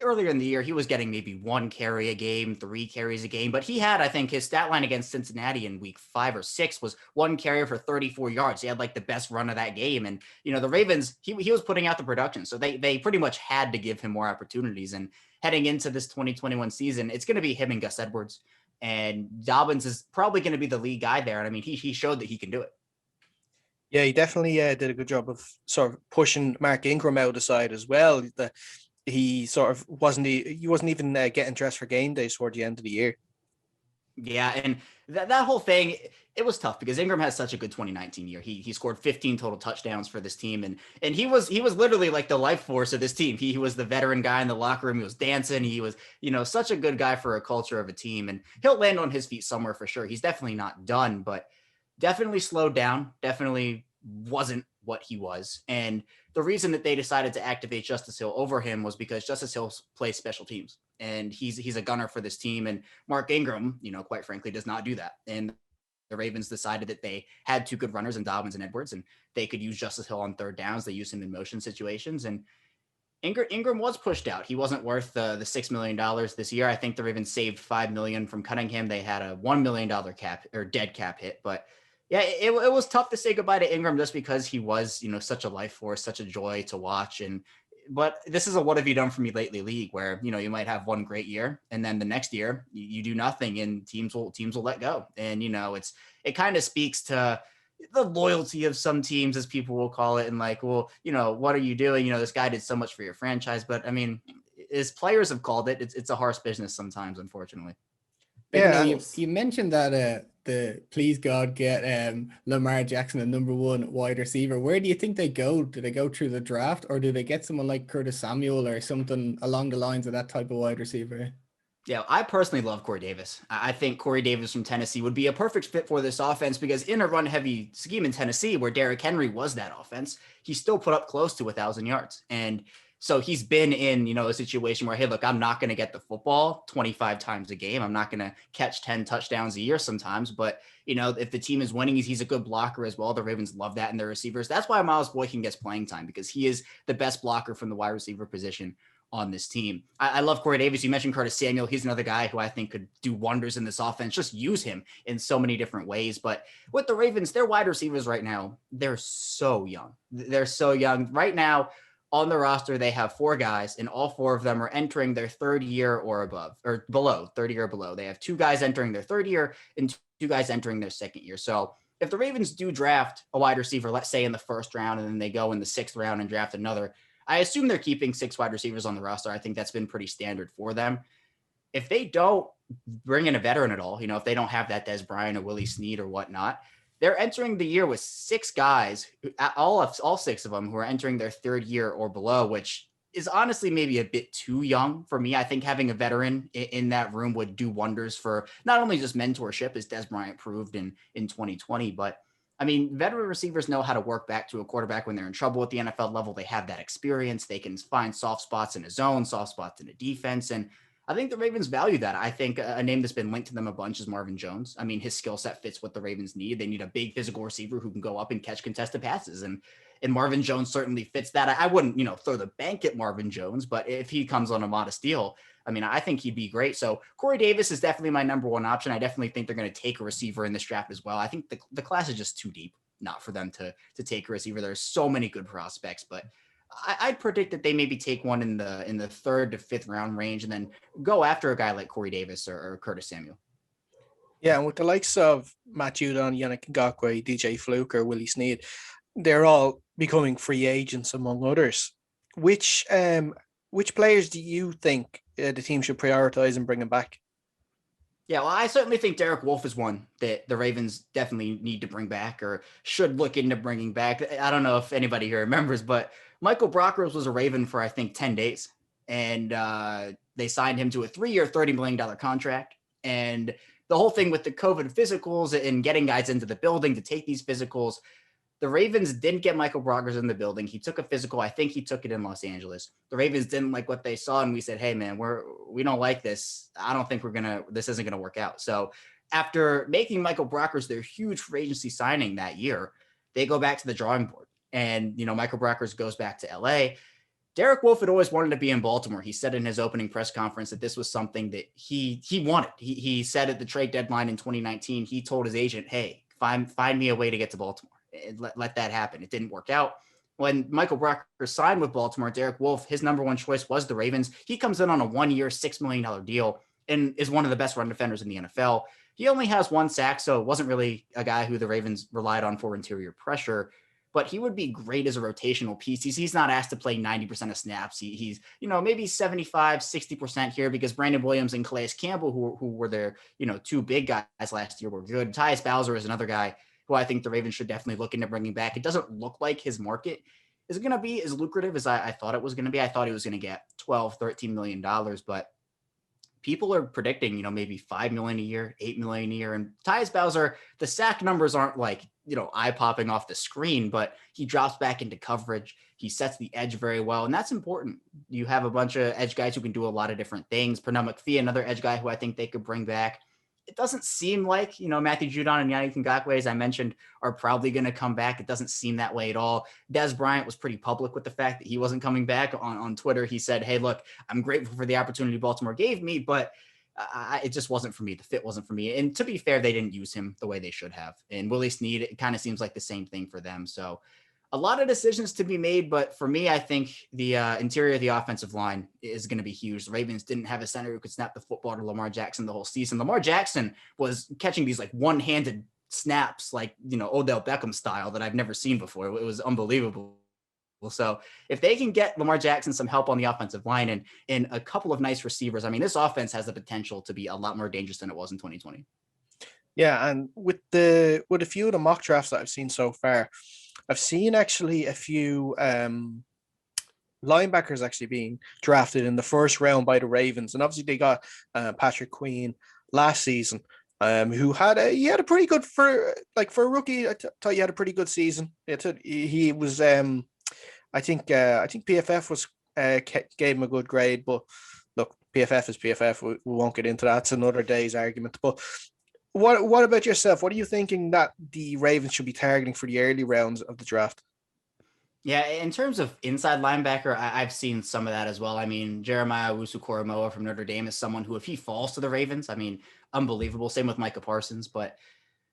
earlier in the year, he was getting maybe 1 carry a game, 3 carries a game. But he had, I think, his stat line against Cincinnati in week 5 or 6 was 1 carry for 34 yards. He had like the best run of that game. And, the Ravens, he was putting out the production. So they pretty much had to give him more opportunities. And heading into this 2021 season, it's going to be him and Gus Edwards. And Dobbins is probably going to be the lead guy there. And I mean, he showed that he can do it. Yeah, he definitely did a good job of sort of pushing Mark Ingram out of the side as well. He sort of wasn't even getting dressed for game day toward the end of the year. Yeah, and that whole thing, it was tough because Ingram has such a good 2019 year. He scored 15 total touchdowns for this team, and he was literally like the life force of this team. He was the veteran guy in the locker room. He was dancing. He was, such a good guy for a culture of a team, and he'll land on his feet somewhere for sure. He's definitely not done, but definitely slowed down. Definitely wasn't what he was. And the reason that they decided to activate Justice Hill over him was because Justice Hill plays special teams, and he's a gunner for this team. And Mark Ingram, quite frankly, does not do that. And the Ravens decided that they had 2 good runners in Dobbins and Edwards, and they could use Justice Hill on third downs. They used him in motion situations, and Ingram was pushed out. He wasn't worth the $6 million this year. I think the Ravens saved $5 million from cutting him. They had a $1 million cap or dead cap hit, but yeah, it was tough to say goodbye to Ingram just because he was, such a life force, such a joy to watch. But this is a what have you done for me lately league where, you might have one great year and then the next year you do nothing and teams will let go. And, it kind of speaks to the loyalty of some teams, as people will call it. And like, well, what are you doing? This guy did so much for your franchise. But I mean, as players have called it, it's a harsh business sometimes, unfortunately. Yeah, you mentioned that the please God get Lamar Jackson a number 1 wide receiver. Where do you think they go? Do they go through the draft, or do they get someone like Curtis Samuel or something along the lines of that type of wide receiver? Yeah, I personally love Corey Davis. I think Corey Davis from Tennessee would be a perfect fit for this offense because in a run-heavy scheme in Tennessee where Derrick Henry was that offense, he still put up close to 1,000 yards. And So he's been in, a situation where, hey, look, I'm not going to get the football 25 times a game. I'm not going to catch 10 touchdowns a year sometimes. But, if the team is winning, he's a good blocker as well. The Ravens love that in their receivers. That's why Miles Boykin gets playing time, because he is the best blocker from the wide receiver position on this team. I love Corey Davis. You mentioned Curtis Samuel. He's another guy who I think could do wonders in this offense. Just use him in so many different ways. But with the Ravens, their wide receivers right now, they're so young. They're so young. Right now, on the roster, they have 4 guys, and all 4 of them are entering their 3rd year or above, or below, 3rd year or below. They have 2 guys entering their 3rd year and 2 guys entering their 2nd year. So if the Ravens do draft a wide receiver, let's say in the 1st round, and then they go in the 6th round and draft another, I assume they're keeping 6 wide receivers on the roster. I think that's been pretty standard for them. If they don't bring in a veteran at all, if they don't have that Des Bryant or Willie Snead or whatnot, they're entering the year with 6 guys, all 6 of them, who are entering their 3rd year or below, which is honestly maybe a bit too young for me. I think having a veteran in that room would do wonders for not only just mentorship, as Des Bryant proved in 2020, but I mean, veteran receivers know how to work back to a quarterback when they're in trouble at the NFL level. They have that experience. They can find soft spots in a zone, soft spots in a defense. And I think the Ravens value that. I think a name that's been linked to them a bunch is Marvin Jones. I mean, his skill set fits what the Ravens need. They need a big physical receiver who can go up and catch contested passes. And Marvin Jones certainly fits that. I wouldn't, throw the bank at Marvin Jones, but if he comes on a modest deal, I mean, I think he'd be great. So Corey Davis is definitely my number 1 option. I definitely think they're going to take a receiver in this draft as well. I think the class is just too deep not for them to take a receiver. There's so many good prospects, but I'd predict that they maybe take one in the 3rd to 5th round range and then go after a guy like Corey Davis or Curtis Samuel. Yeah, and with the likes of Matt Judon, Yannick Ngakoue, DJ Fluker, Willie Snead, they're all becoming free agents among others. Which players do you think the team should prioritize and bring them back? Yeah, well, I certainly think Derek Wolfe is one that the Ravens definitely need to bring back or should look into bringing back. I don't know if anybody here remembers, but Michael Brockers was a Raven for, I think, 10 days. And they signed him to a 3-year, $30 million contract. And the whole thing with the COVID physicals and getting guys into the building to take these physicals, the Ravens didn't get Michael Brockers in the building. He took a physical. I think he took it in Los Angeles. The Ravens didn't like what they saw, and we said, hey, man, we don't like this. I don't think this isn't going to work out. So after making Michael Brockers their huge free agency signing that year, they go back to the drawing board. And, Michael Brockers goes back to L.A. Derek Wolfe had always wanted to be in Baltimore. He said in his opening press conference that this was something that he wanted. He said at the trade deadline in 2019, he told his agent, hey, find me a way to get to Baltimore. Let that happen. It didn't work out. When Michael Brockers signed with Baltimore, Derek Wolfe, his number 1 choice was the Ravens. He comes in on a 1-year, $6 million deal and is one of the best run defenders in the NFL. He only has 1 sack, so it wasn't really a guy who the Ravens relied on for interior pressure, but he would be great as a rotational piece. He's not asked to play 90% of snaps. He's maybe 75, 60% here because Brandon Williams and Calais Campbell, who were their, 2 big guys last year, were good. Tyus Bowser is another guy who I think the Ravens should definitely look into bringing back. It doesn't look like his market is going to be as lucrative as I thought it was going to be. I thought he was going to get $12, $13 million, but people are predicting, maybe $5 million a year, $8 million a year. And Tyus Bowser, the sack numbers aren't like, eye popping off the screen, but he drops back into coverage. He sets the edge very well. And that's important. You have a bunch of edge guys who can do a lot of different things. Pernell McPhee, another edge guy who I think they could bring back. It doesn't seem like, Matthew Judon and Yannick Ngakoue, as I mentioned, are probably going to come back. It doesn't seem that way at all. Des Bryant was pretty public with the fact that he wasn't coming back. On Twitter, he said, hey, look, I'm grateful for the opportunity Baltimore gave me, but it just wasn't for me. The fit wasn't for me. And to be fair, they didn't use him the way they should have. And Willie Snead, it kind of seems like the same thing for them. So a lot of decisions to be made, but for me, I think the interior of the offensive line is going to be huge. The Ravens didn't have a center who could snap the football to Lamar Jackson the whole season. Lamar Jackson was catching these like one-handed snaps, like, Odell Beckham style that I've never seen before. It was unbelievable. So if they can get Lamar Jackson some help on the offensive line and a couple of nice receivers, I mean, this offense has the potential to be a lot more dangerous than it was in 2020. Yeah, and with a few of the mock drafts that I've seen so far, I've seen actually a few linebackers actually being drafted in the 1st round by the Ravens, and obviously they got Patrick Queen last season, who had a pretty good for a rookie. I thought he had a pretty good season. He was I think PFF was gave him a good grade, but look, PFF is PFF. We won't get into that. It's another day's argument. But what about yourself? What are you thinking that the Ravens should be targeting for the early rounds of the draft? Yeah, in terms of inside linebacker, I've seen some of that as well. I mean, Jeremiah Owusu-Koramoah from Notre Dame is someone who, if he falls to the Ravens, I mean, unbelievable. Same with Micah Parsons. But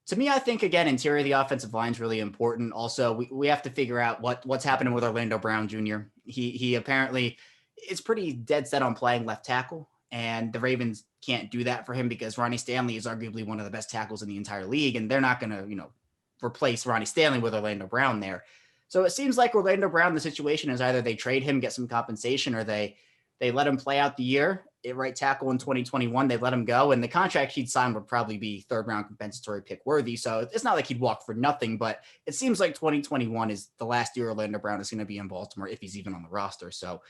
to me, I think, again, interior of the offensive line is really important. Also, we have to figure out what's happening with Orlando Brown Jr. He apparently is pretty dead set on playing left tackle, and the Ravens can't do that for him because Ronnie Stanley is arguably one of the best tackles in the entire league, and they're not going to, replace Ronnie Stanley with Orlando Brown there. So it seems like Orlando Brown, the situation is either they trade him, get some compensation, or they let him play out the year at right tackle in 2021. They let him go, and the contract he'd sign would probably be third-round compensatory pick worthy. So it's not like he'd walk for nothing, but it seems like 2021 is the last year Orlando Brown is going to be in Baltimore if he's even on the roster. So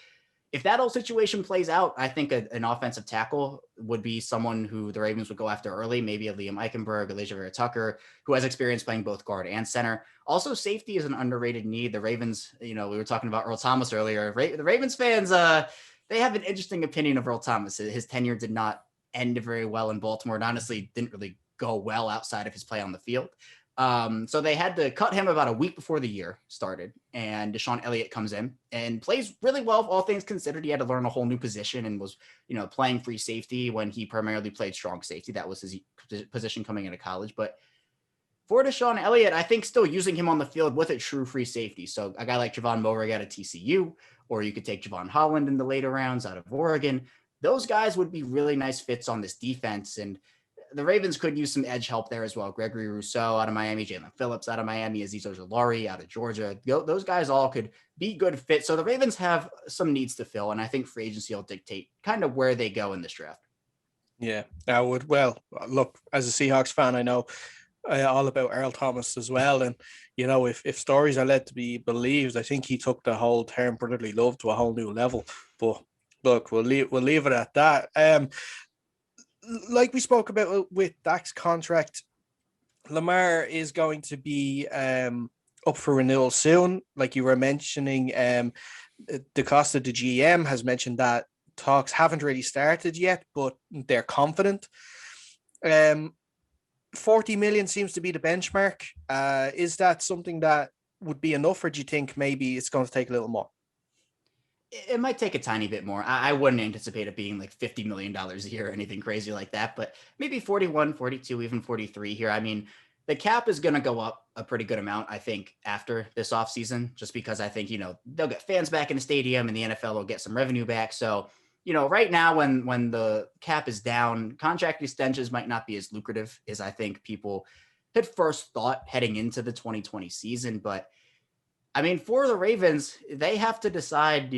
if that whole situation plays out, I think an offensive tackle would be someone who the Ravens would go after early, maybe a Liam Eichenberg, Elijah Vera Tucker, who has experience playing both guard and center. Also, safety is an underrated need. The Ravens, we were talking about Earl Thomas earlier. The Ravens fans, they have an interesting opinion of Earl Thomas. His tenure did not end very well in Baltimore, and honestly didn't really go well outside of his play on the field. So they had to cut him about a week before the year started, and Deshaun Elliott comes in and plays really well, all things considered. He had to learn a whole new position and was, playing free safety when he primarily played strong safety. That was his position coming into college. But for Deshaun Elliott, I think still using him on the field with a true free safety. So a guy like Javon Moehrig out of TCU, or you could take Javon Holland in the later rounds out of Oregon. Those guys would be really nice fits on this defense. And the Ravens could use some edge help there as well. Gregory Rousseau out of Miami, Jalen Phillips out of Miami, Azeez Ojulari out of Georgia. Those guys all could be good fits. So the Ravens have some needs to fill, and I think free agency will dictate kind of where they go in this draft. Yeah, I would. Well, look, as a Seahawks fan, I know all about Earl Thomas as well. And, if stories are led to be believed, I think he took the whole term brotherly love to a whole new level. But look, we'll leave it at that. Like we spoke about with Dak's contract, Lamar is going to be up for renewal soon. Like you were mentioning, DaCosta, the GM, has mentioned that talks haven't really started yet, but they're confident. 40 million seems to be the benchmark. Is that something that would be enough, or do you think maybe it's going to take a little more? It might take a tiny bit more. I wouldn't anticipate it being like $50 million a year or anything crazy like that, but maybe 41, 42, even 43 here. I mean, the cap is going to go up a pretty good amount, I think, after this offseason, just because I think, they'll get fans back in the stadium and the NFL will get some revenue back. So, right now when the cap is down, contract extensions might not be as lucrative as I think people had first thought heading into the 2020 season. But I mean, for the Ravens, they have to decide,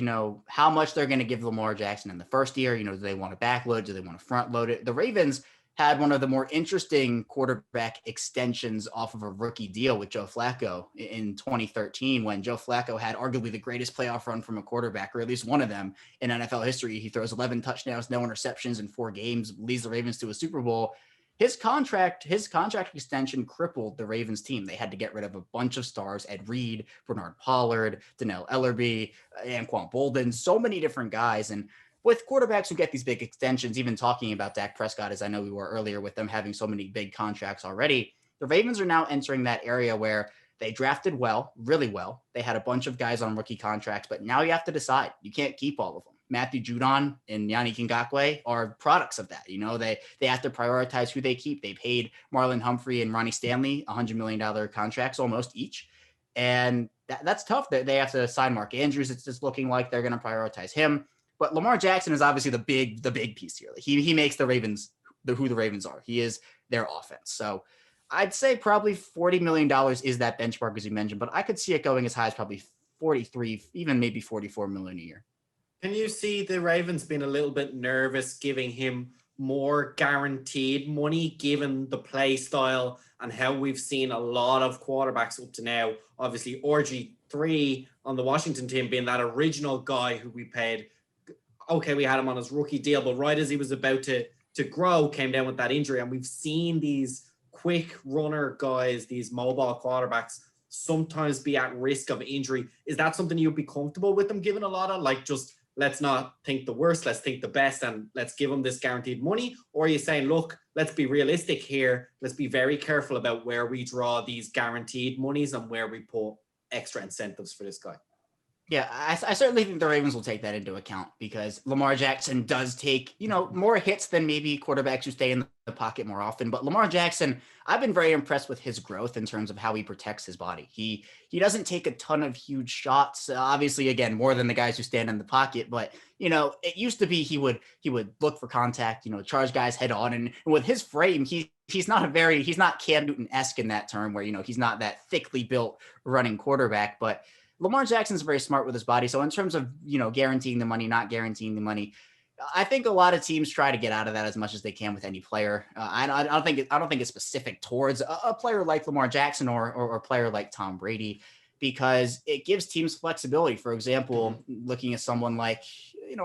how much they're going to give Lamar Jackson in the first year. Do they want to backload? Do they want to front load it? The Ravens had one of the more interesting quarterback extensions off of a rookie deal with Joe Flacco in 2013, when Joe Flacco had arguably the greatest playoff run from a quarterback, or at least one of them in NFL history. He throws 11 touchdowns, no interceptions in 4 games, leads the Ravens to a Super Bowl. His contract extension crippled the Ravens team. They had to get rid of a bunch of stars: Ed Reed, Bernard Pollard, Donnell Ellerbe, Anquan Bolden, so many different guys. And with quarterbacks who get these big extensions, even talking about Dak Prescott, as I know we were earlier, with them having so many big contracts already, the Ravens are now entering that area where they drafted well, really well. They had a bunch of guys on rookie contracts, but now you have to decide. You can't keep all of them. Matthew Judon and Yannick Ngakoue are products of that. They have to prioritize who they keep. They paid Marlon Humphrey and Ronnie Stanley $100 million contracts almost each. And that's tough. They have to sign Mark Andrews. It's just looking like they're going to prioritize him. But Lamar Jackson is obviously the big piece here. He makes the Ravens who the Ravens are. He is their offense. So I'd say probably $40 million is that benchmark, as you mentioned, but I could see it going as high as probably 43, even maybe 44 million a year. Can you see the Ravens being a little bit nervous giving him more guaranteed money, given the play style and how we've seen a lot of quarterbacks up to now? Obviously, RG3 on the Washington team being that original guy who we paid. Okay, we had him on his rookie deal, but right as he was about to grow, came down with that injury. And we've seen these quick runner guys, these mobile quarterbacks, sometimes be at risk of injury. Is that something you'd be comfortable with them giving a lot of, like, just let's not think the worst, let's think the best, and let's give them this guaranteed money? Or are you saying, look, let's be realistic here. Let's be very careful about where we draw these guaranteed monies and where we put extra incentives for this guy? Yeah, I certainly think the Ravens will take that into account because Lamar Jackson does take, more hits than maybe quarterbacks who stay in the pocket more often. But Lamar Jackson, I've been very impressed with his growth in terms of how he protects his body. He doesn't take a ton of huge shots. Obviously, again, more than the guys who stand in the pocket. But, it used to be he would look for contact, charge guys head on. And with his frame, he's not Cam Newton-esque in that term where, he's not that thickly built running quarterback. But Lamar Jackson's very smart with his body. So in terms of, guaranteeing the money, not guaranteeing the money, I think a lot of teams try to get out of that as much as they can with any player. I don't think it's specific towards a player like Lamar Jackson or a player like Tom Brady, because it gives teams flexibility. For example, looking at someone like,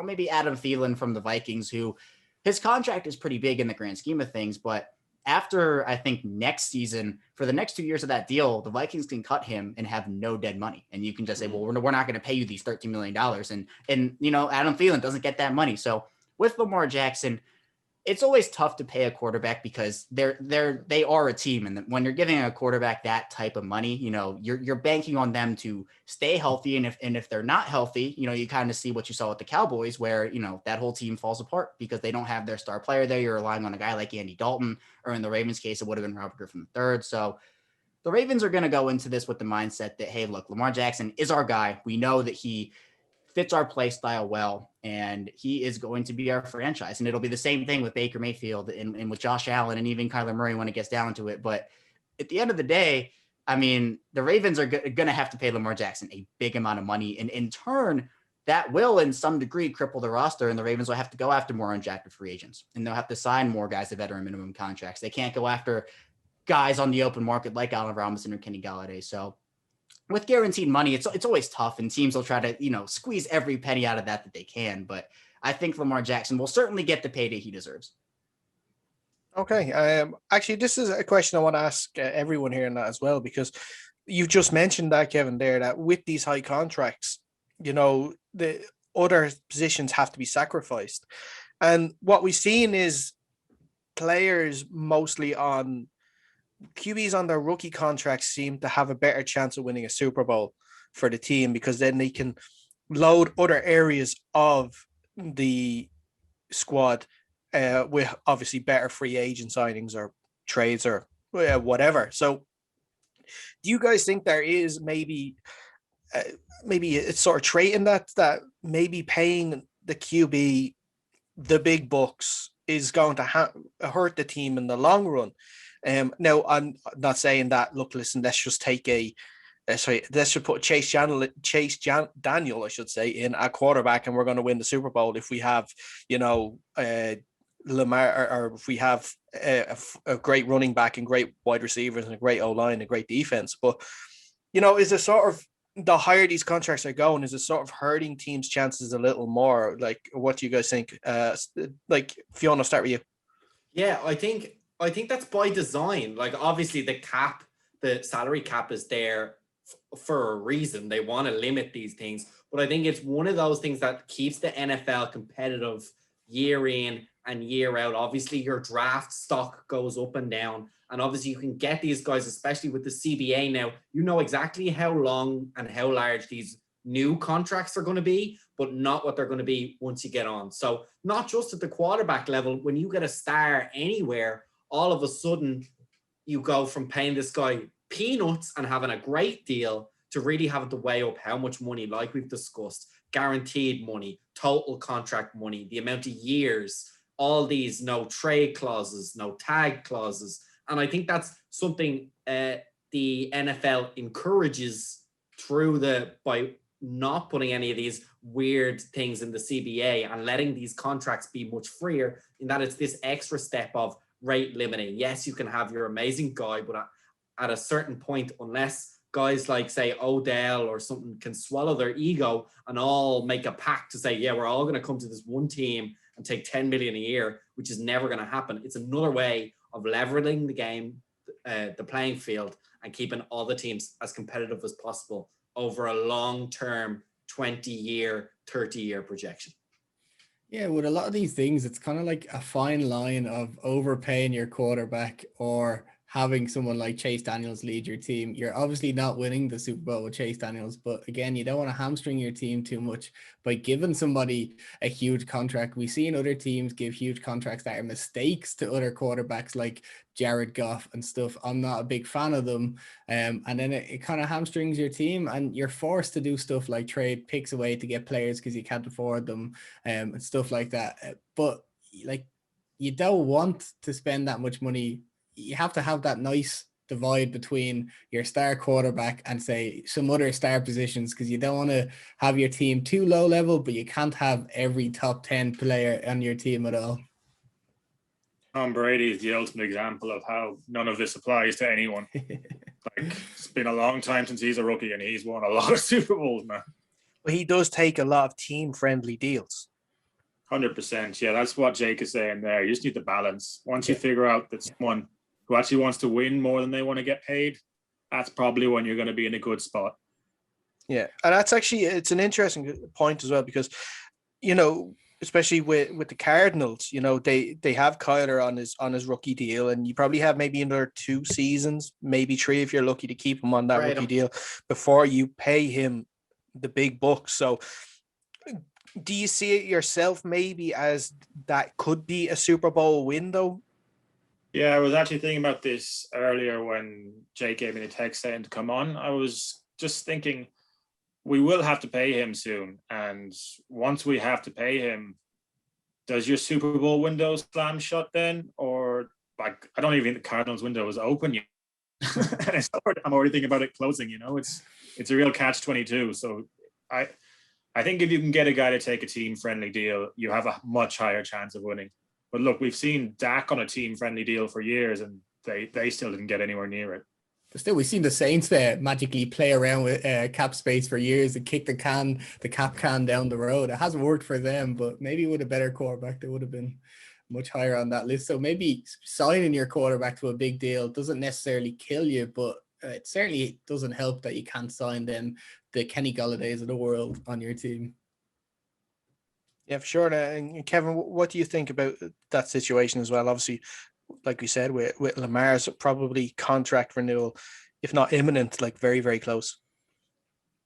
maybe Adam Thielen from the Vikings, who his contract is pretty big in the grand scheme of things, but after, I think, next season, for the next 2 years of that deal, the Vikings can cut him and have no dead money. And you can just say, well, we're not going to pay you these $13 million. And Adam Thielen doesn't get that money. So with Lamar Jackson, it's always tough to pay a quarterback because they are a team. And when you're giving a quarterback that type of money, you're banking on them to stay healthy. And if they're not healthy, you kind of see what you saw with the Cowboys where, that whole team falls apart because they don't have their star player there. You're relying on a guy like Andy Dalton, or in the Ravens case, it would have been Robert Griffin III. So the Ravens are going to go into this with the mindset that, hey, look, Lamar Jackson is our guy. We know that he fits our play style well, and he is going to be our franchise. And it'll be the same thing with Baker Mayfield and with Josh Allen and even Kyler Murray when it gets down to it. But at the end of the day, I mean, the Ravens are going to have to pay Lamar Jackson a big amount of money. And in turn, that will in some degree cripple the roster, and the Ravens will have to go after more undrafted free agents, and they'll have to sign more guys to veteran minimum contracts. They can't go after guys on the open market like Allen Robinson or Kenny Galladay. So with guaranteed money, it's always tough, and teams will try to, squeeze every penny out of that they can. But I think Lamar Jackson will certainly get the payday he deserves. Okay. Actually, this is a question I want to ask everyone here in that as well, because you just mentioned that, Kevin, there, that with these high contracts, the other positions have to be sacrificed. And what we've seen is players mostly on QBs on their rookie contracts seem to have a better chance of winning a Super Bowl for the team, because then they can load other areas of the squad with obviously better free agent signings or trades or whatever. So do you guys think there is maybe it's sort of trait in that maybe paying the QB the big bucks is going to hurt the team in the long run? Now, I'm not saying that, look, listen, let's just take let's just put Chase Daniel, I should say, in a quarterback, and we're going to win the Super Bowl if we have, Lamar, or if we have a great running back and great wide receivers and a great O-line and a great defense. But, is it sort of, the higher these contracts are going, is it sort of hurting teams' chances a little more? Like, what do you guys think? Like, Fiona, start with you. Yeah, I think that's by design. Like, obviously the salary cap is there for a reason. They want to limit these things, but I think it's one of those things that keeps the NFL competitive year in and year out. Obviously your draft stock goes up and down, and obviously you can get these guys, especially with the CBA now, exactly how long and how large these new contracts are going to be, but not what they're going to be once you get on. So not just at the quarterback level, when you get a star anywhere, all of a sudden you go from paying this guy peanuts and having a great deal to really having to weigh up how much money, like we've discussed, guaranteed money, total contract money, the amount of years, all these no trade clauses, no tag clauses. And I think that's something the NFL encourages by not putting any of these weird things in the CBA and letting these contracts be much freer, in that it's this extra step of rate limiting. Yes, you can have your amazing guy, but at a certain point, unless guys like, say, Odell or something can swallow their ego and all make a pact to say, yeah, we're all going to come to this one team and take 10 million a year, which is never going to happen. It's another way of leveling the game, the playing field, and keeping all the teams as competitive as possible over a long-term 20-year 30-year projection. Yeah, with a lot of these things, it's kind of like a fine line of overpaying your quarterback or having someone like Chase Daniels lead your team. You're obviously not winning the Super Bowl with Chase Daniels, but again, you don't want to hamstring your team too much by giving somebody a huge contract. We've seen other teams give huge contracts that are mistakes to other quarterbacks like Jared Goff and stuff. I'm not a big fan of them. And then it kind of hamstrings your team, and you're forced to do stuff like trade picks away to get players because you can't afford them, and stuff like that. But like, you don't want to spend that much money. You have to have that nice divide between your star quarterback and say some other star positions, because you don't want to have your team too low level, but you can't have every top 10 player on your team at all. Tom Brady is the ultimate example of how none of this applies to anyone. Like, it's been a long time since he's a rookie, and he's won a lot of Super Bowls, man. But he does take a lot of team-friendly deals. 100%. Yeah, that's what Jake is saying there. You just need the balance. Once you figure out that someone who actually wants to win more than they want to get paid, that's probably when you're going to be in a good spot. Yeah, and that's actually, it's an interesting point as well, because, especially with the Cardinals, they have Kyler on his rookie deal, and you probably have maybe another 2 seasons, maybe 3 if you're lucky to keep him on that rookie deal before you pay him the big bucks. So do you see it yourself maybe as that could be a Super Bowl window? Yeah, I was actually thinking about this earlier when Jake gave me the text saying to come on. I was just thinking, we will have to pay him soon. And once we have to pay him, does your Super Bowl window slam shut then? Or, like, I don't even think the Cardinals window is open yet. And I'm already thinking about it closing, It's a real catch-22. So I think if you can get a guy to take a team-friendly deal, you have a much higher chance of winning. But look, we've seen Dak on a team-friendly deal for years, and they still didn't get anywhere near it. But still, we've seen the Saints magically play around with cap space for years and kick the cap can down the road. It hasn't worked for them, but maybe with a better quarterback, they would have been much higher on that list. So maybe signing your quarterback to a big deal doesn't necessarily kill you, but it certainly doesn't help that you can't sign them, the Kenny Galladays of the world, on your team. Yeah, for sure. And Kevin, what do you think about that situation as well? Obviously, like we said, with Lamar's probably contract renewal, if not imminent, like very, very close.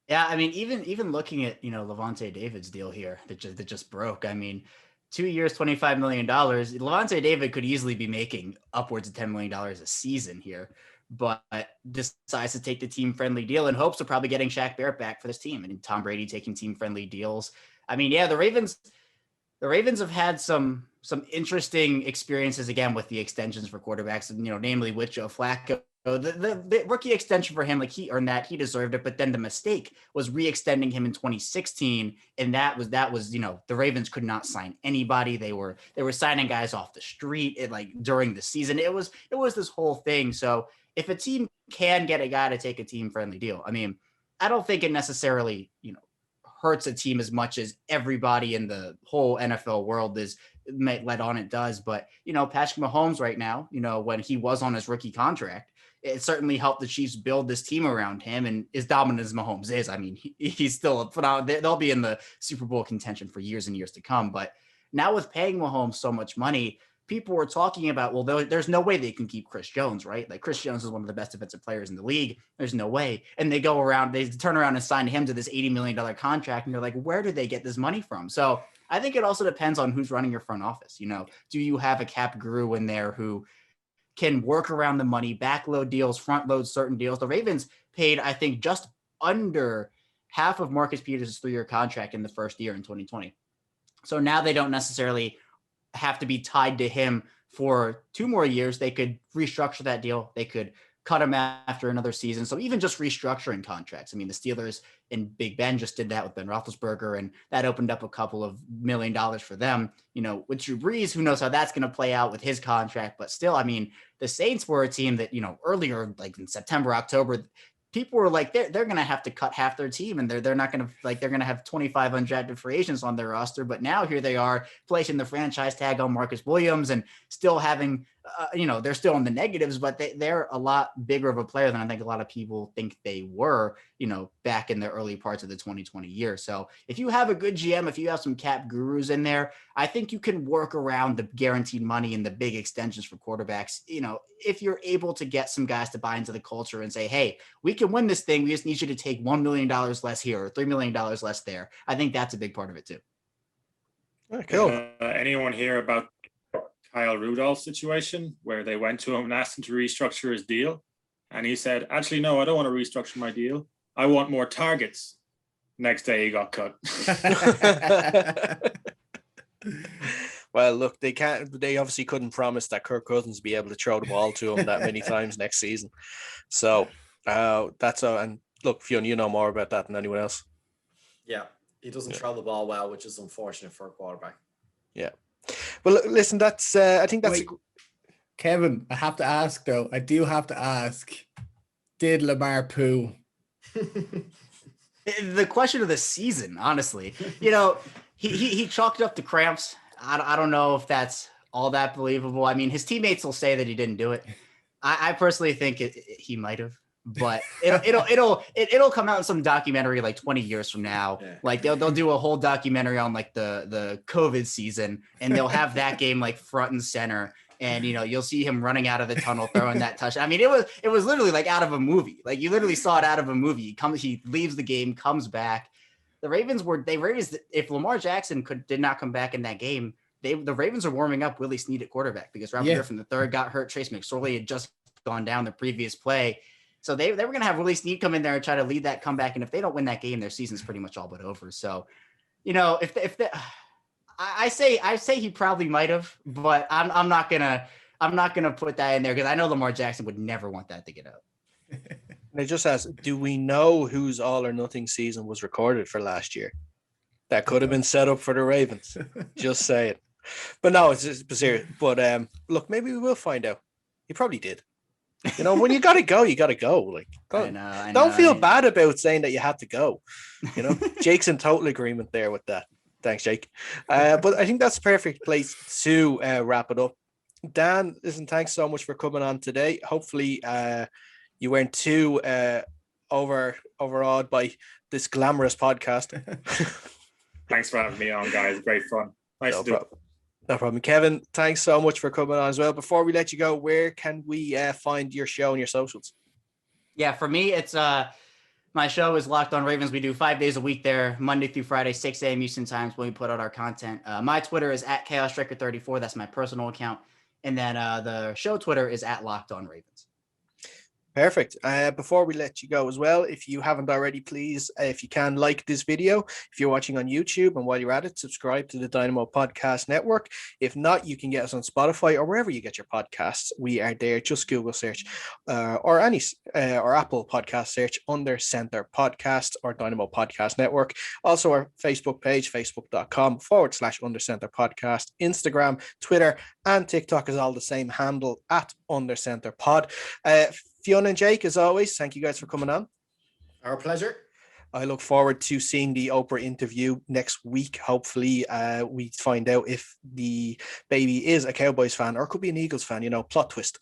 Yeah, I mean, even looking at, Levante David's deal here that just broke. I mean, 2 years, $25 million. Levante David could easily be making upwards of $10 million a season here, but decides to take the team-friendly deal in hopes of probably getting Shaq Barrett back for this team, and Tom Brady taking team-friendly deals. I mean, yeah, the Ravens have had some interesting experiences again with the extensions for quarterbacks, and namely with Joe Flacco. The rookie extension for him, like, he earned that, he deserved it, but then the mistake was re-extending him in 2016, and that was the Ravens could not sign anybody. They were signing guys off the street during the season. It was this whole thing. So if a team can get a guy to take a team-friendly deal, I mean, I don't think it necessarily hurts a team as much as everybody in the whole NFL world is let on it does. But, Patrick Mahomes right now, when he was on his rookie contract, it certainly helped the Chiefs build this team around him. And as dominant as Mahomes is, I mean, he's still a phenomenal. They'll be in the Super Bowl contention for years and years to come. But now with paying Mahomes so much money, people were talking about, well, there's no way they can keep Chris Jones, right? Like, Chris Jones is one of the best defensive players in the league. There's no way. And they turn around and sign him to this $80 million contract. And they're like, where did they get this money from? So I think it also depends on who's running your front office. Do you have a cap guru in there who can work around the money, backload deals, front load certain deals? The Ravens paid, I think, just under half of Marcus Peters' 3-year contract in the first year in 2020. So now they don't necessarily have to be tied to him for 2 more years. They could restructure that deal. They could cut him after another season. So even just restructuring contracts. I mean, the Steelers and Big Ben just did that with Ben Roethlisberger, and that opened up a couple of $1 million for them. With Drew Brees, who knows how that's going to play out with his contract. But still, I mean, the Saints were a team that, earlier, like in September, October, people were like, they're going to have to cut half their team, and they're not going to, they're going to have 25 undrafted free agents on their roster. But now here they are placing the franchise tag on Marcus Williams and still having they're still in the negatives, but they're a lot bigger of a player than I think a lot of people think they were, back in the early parts of the 2020 year. So if you have a good GM, if you have some cap gurus in there, I think you can work around the guaranteed money and the big extensions for quarterbacks. If you're able to get some guys to buy into the culture and say, hey, we can win this thing. We just need you to take $1 million less here or $3 million less there. I think that's a big part of it too. Cool. Anyone hear about Kyle Rudolph's situation where they went to him and asked him to restructure his deal? And he said, actually, no, I don't want to restructure my deal. I want more targets. Next day he got cut. Well, look, they obviously couldn't promise that Kirk Cousins be able to throw the ball to him that many times next season. So that's and look, Fionn, you know more about that than anyone else. Yeah, he doesn't throw the ball well, which is unfortunate for a quarterback. Yeah. Well, listen, that's I think that's Kevin, I have to ask though. I do have to ask, did Lamar poo? The question of the season, honestly. He chalked up the cramps. I don't know if that's all that believable. I mean, his teammates will say that he didn't do it. I personally think he might have, but it'll come out in some documentary like 20 years from now. Yeah. Like they'll do a whole documentary on like the COVID season, and they'll have that game like front and center. And you'll see him running out of the tunnel, throwing that touchdown. I mean, it was literally like out of a movie. Like you literally saw it out of a movie. He leaves the game, comes back. The Ravens if Lamar Jackson did not come back in that game, the Ravens are warming up Willie Snead at quarterback because Robert Griffin III got hurt. Trace McSorley had just gone down the previous play. So they were going to have Willie Snead come in there and try to lead that comeback. And if they don't win that game, their season's pretty much all but over. So, I say he probably might have, but I'm not gonna put that in there because I know Lamar Jackson would never want that to get out. And it just asks, do we know whose all or nothing season was recorded for last year? That could have been set up for the Ravens. Just say it. But no, it's just serious. But look, maybe we will find out. He probably did. When you gotta go, you gotta go. Like, don't feel bad about saying that you had to go. Jake's in total agreement there with that. Thanks, Jake. But I think that's the perfect place to wrap it up. Dan, listen, thanks so much for coming on today. Hopefully, you weren't too overawed by this glamorous podcast. Thanks for having me on, guys. Great fun. Nice to do it. No problem. Kevin, thanks so much for coming on as well. Before we let you go, where can we find your show and your socials? Yeah, for me, it's my show is Locked On Ravens. We do 5 days a week there, Monday through Friday, 6 a.m. Eastern times when we put out our content. My Twitter is at Oestreicher34. That's my personal account. And then the show Twitter is at Locked On Ravens. Perfect. Before we let you go as well, if you haven't already, please, if you can, like this video. If you're watching on YouTube, and while you're at it, subscribe to the Dynamo Podcast Network. If not, you can get us on Spotify or wherever you get your podcasts. We are there. Just Google search or Apple Podcast search Under Center Podcast or Dynamo Podcast Network. Also our Facebook page, facebook.com/Under Center Podcast. Instagram, Twitter, and TikTok is all the same handle at Under Center Pod. Fiona and Jake, as always, thank you guys for coming on. Our pleasure. I look forward to seeing the Oprah interview next week. Hopefully, we find out if the baby is a Cowboys fan or could be an Eagles fan, plot twist.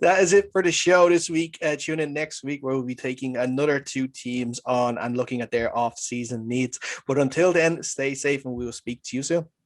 That is it for the show this week. Tune in next week where we'll be taking another two teams on and looking at their off-season needs. But until then, stay safe and we will speak to you soon.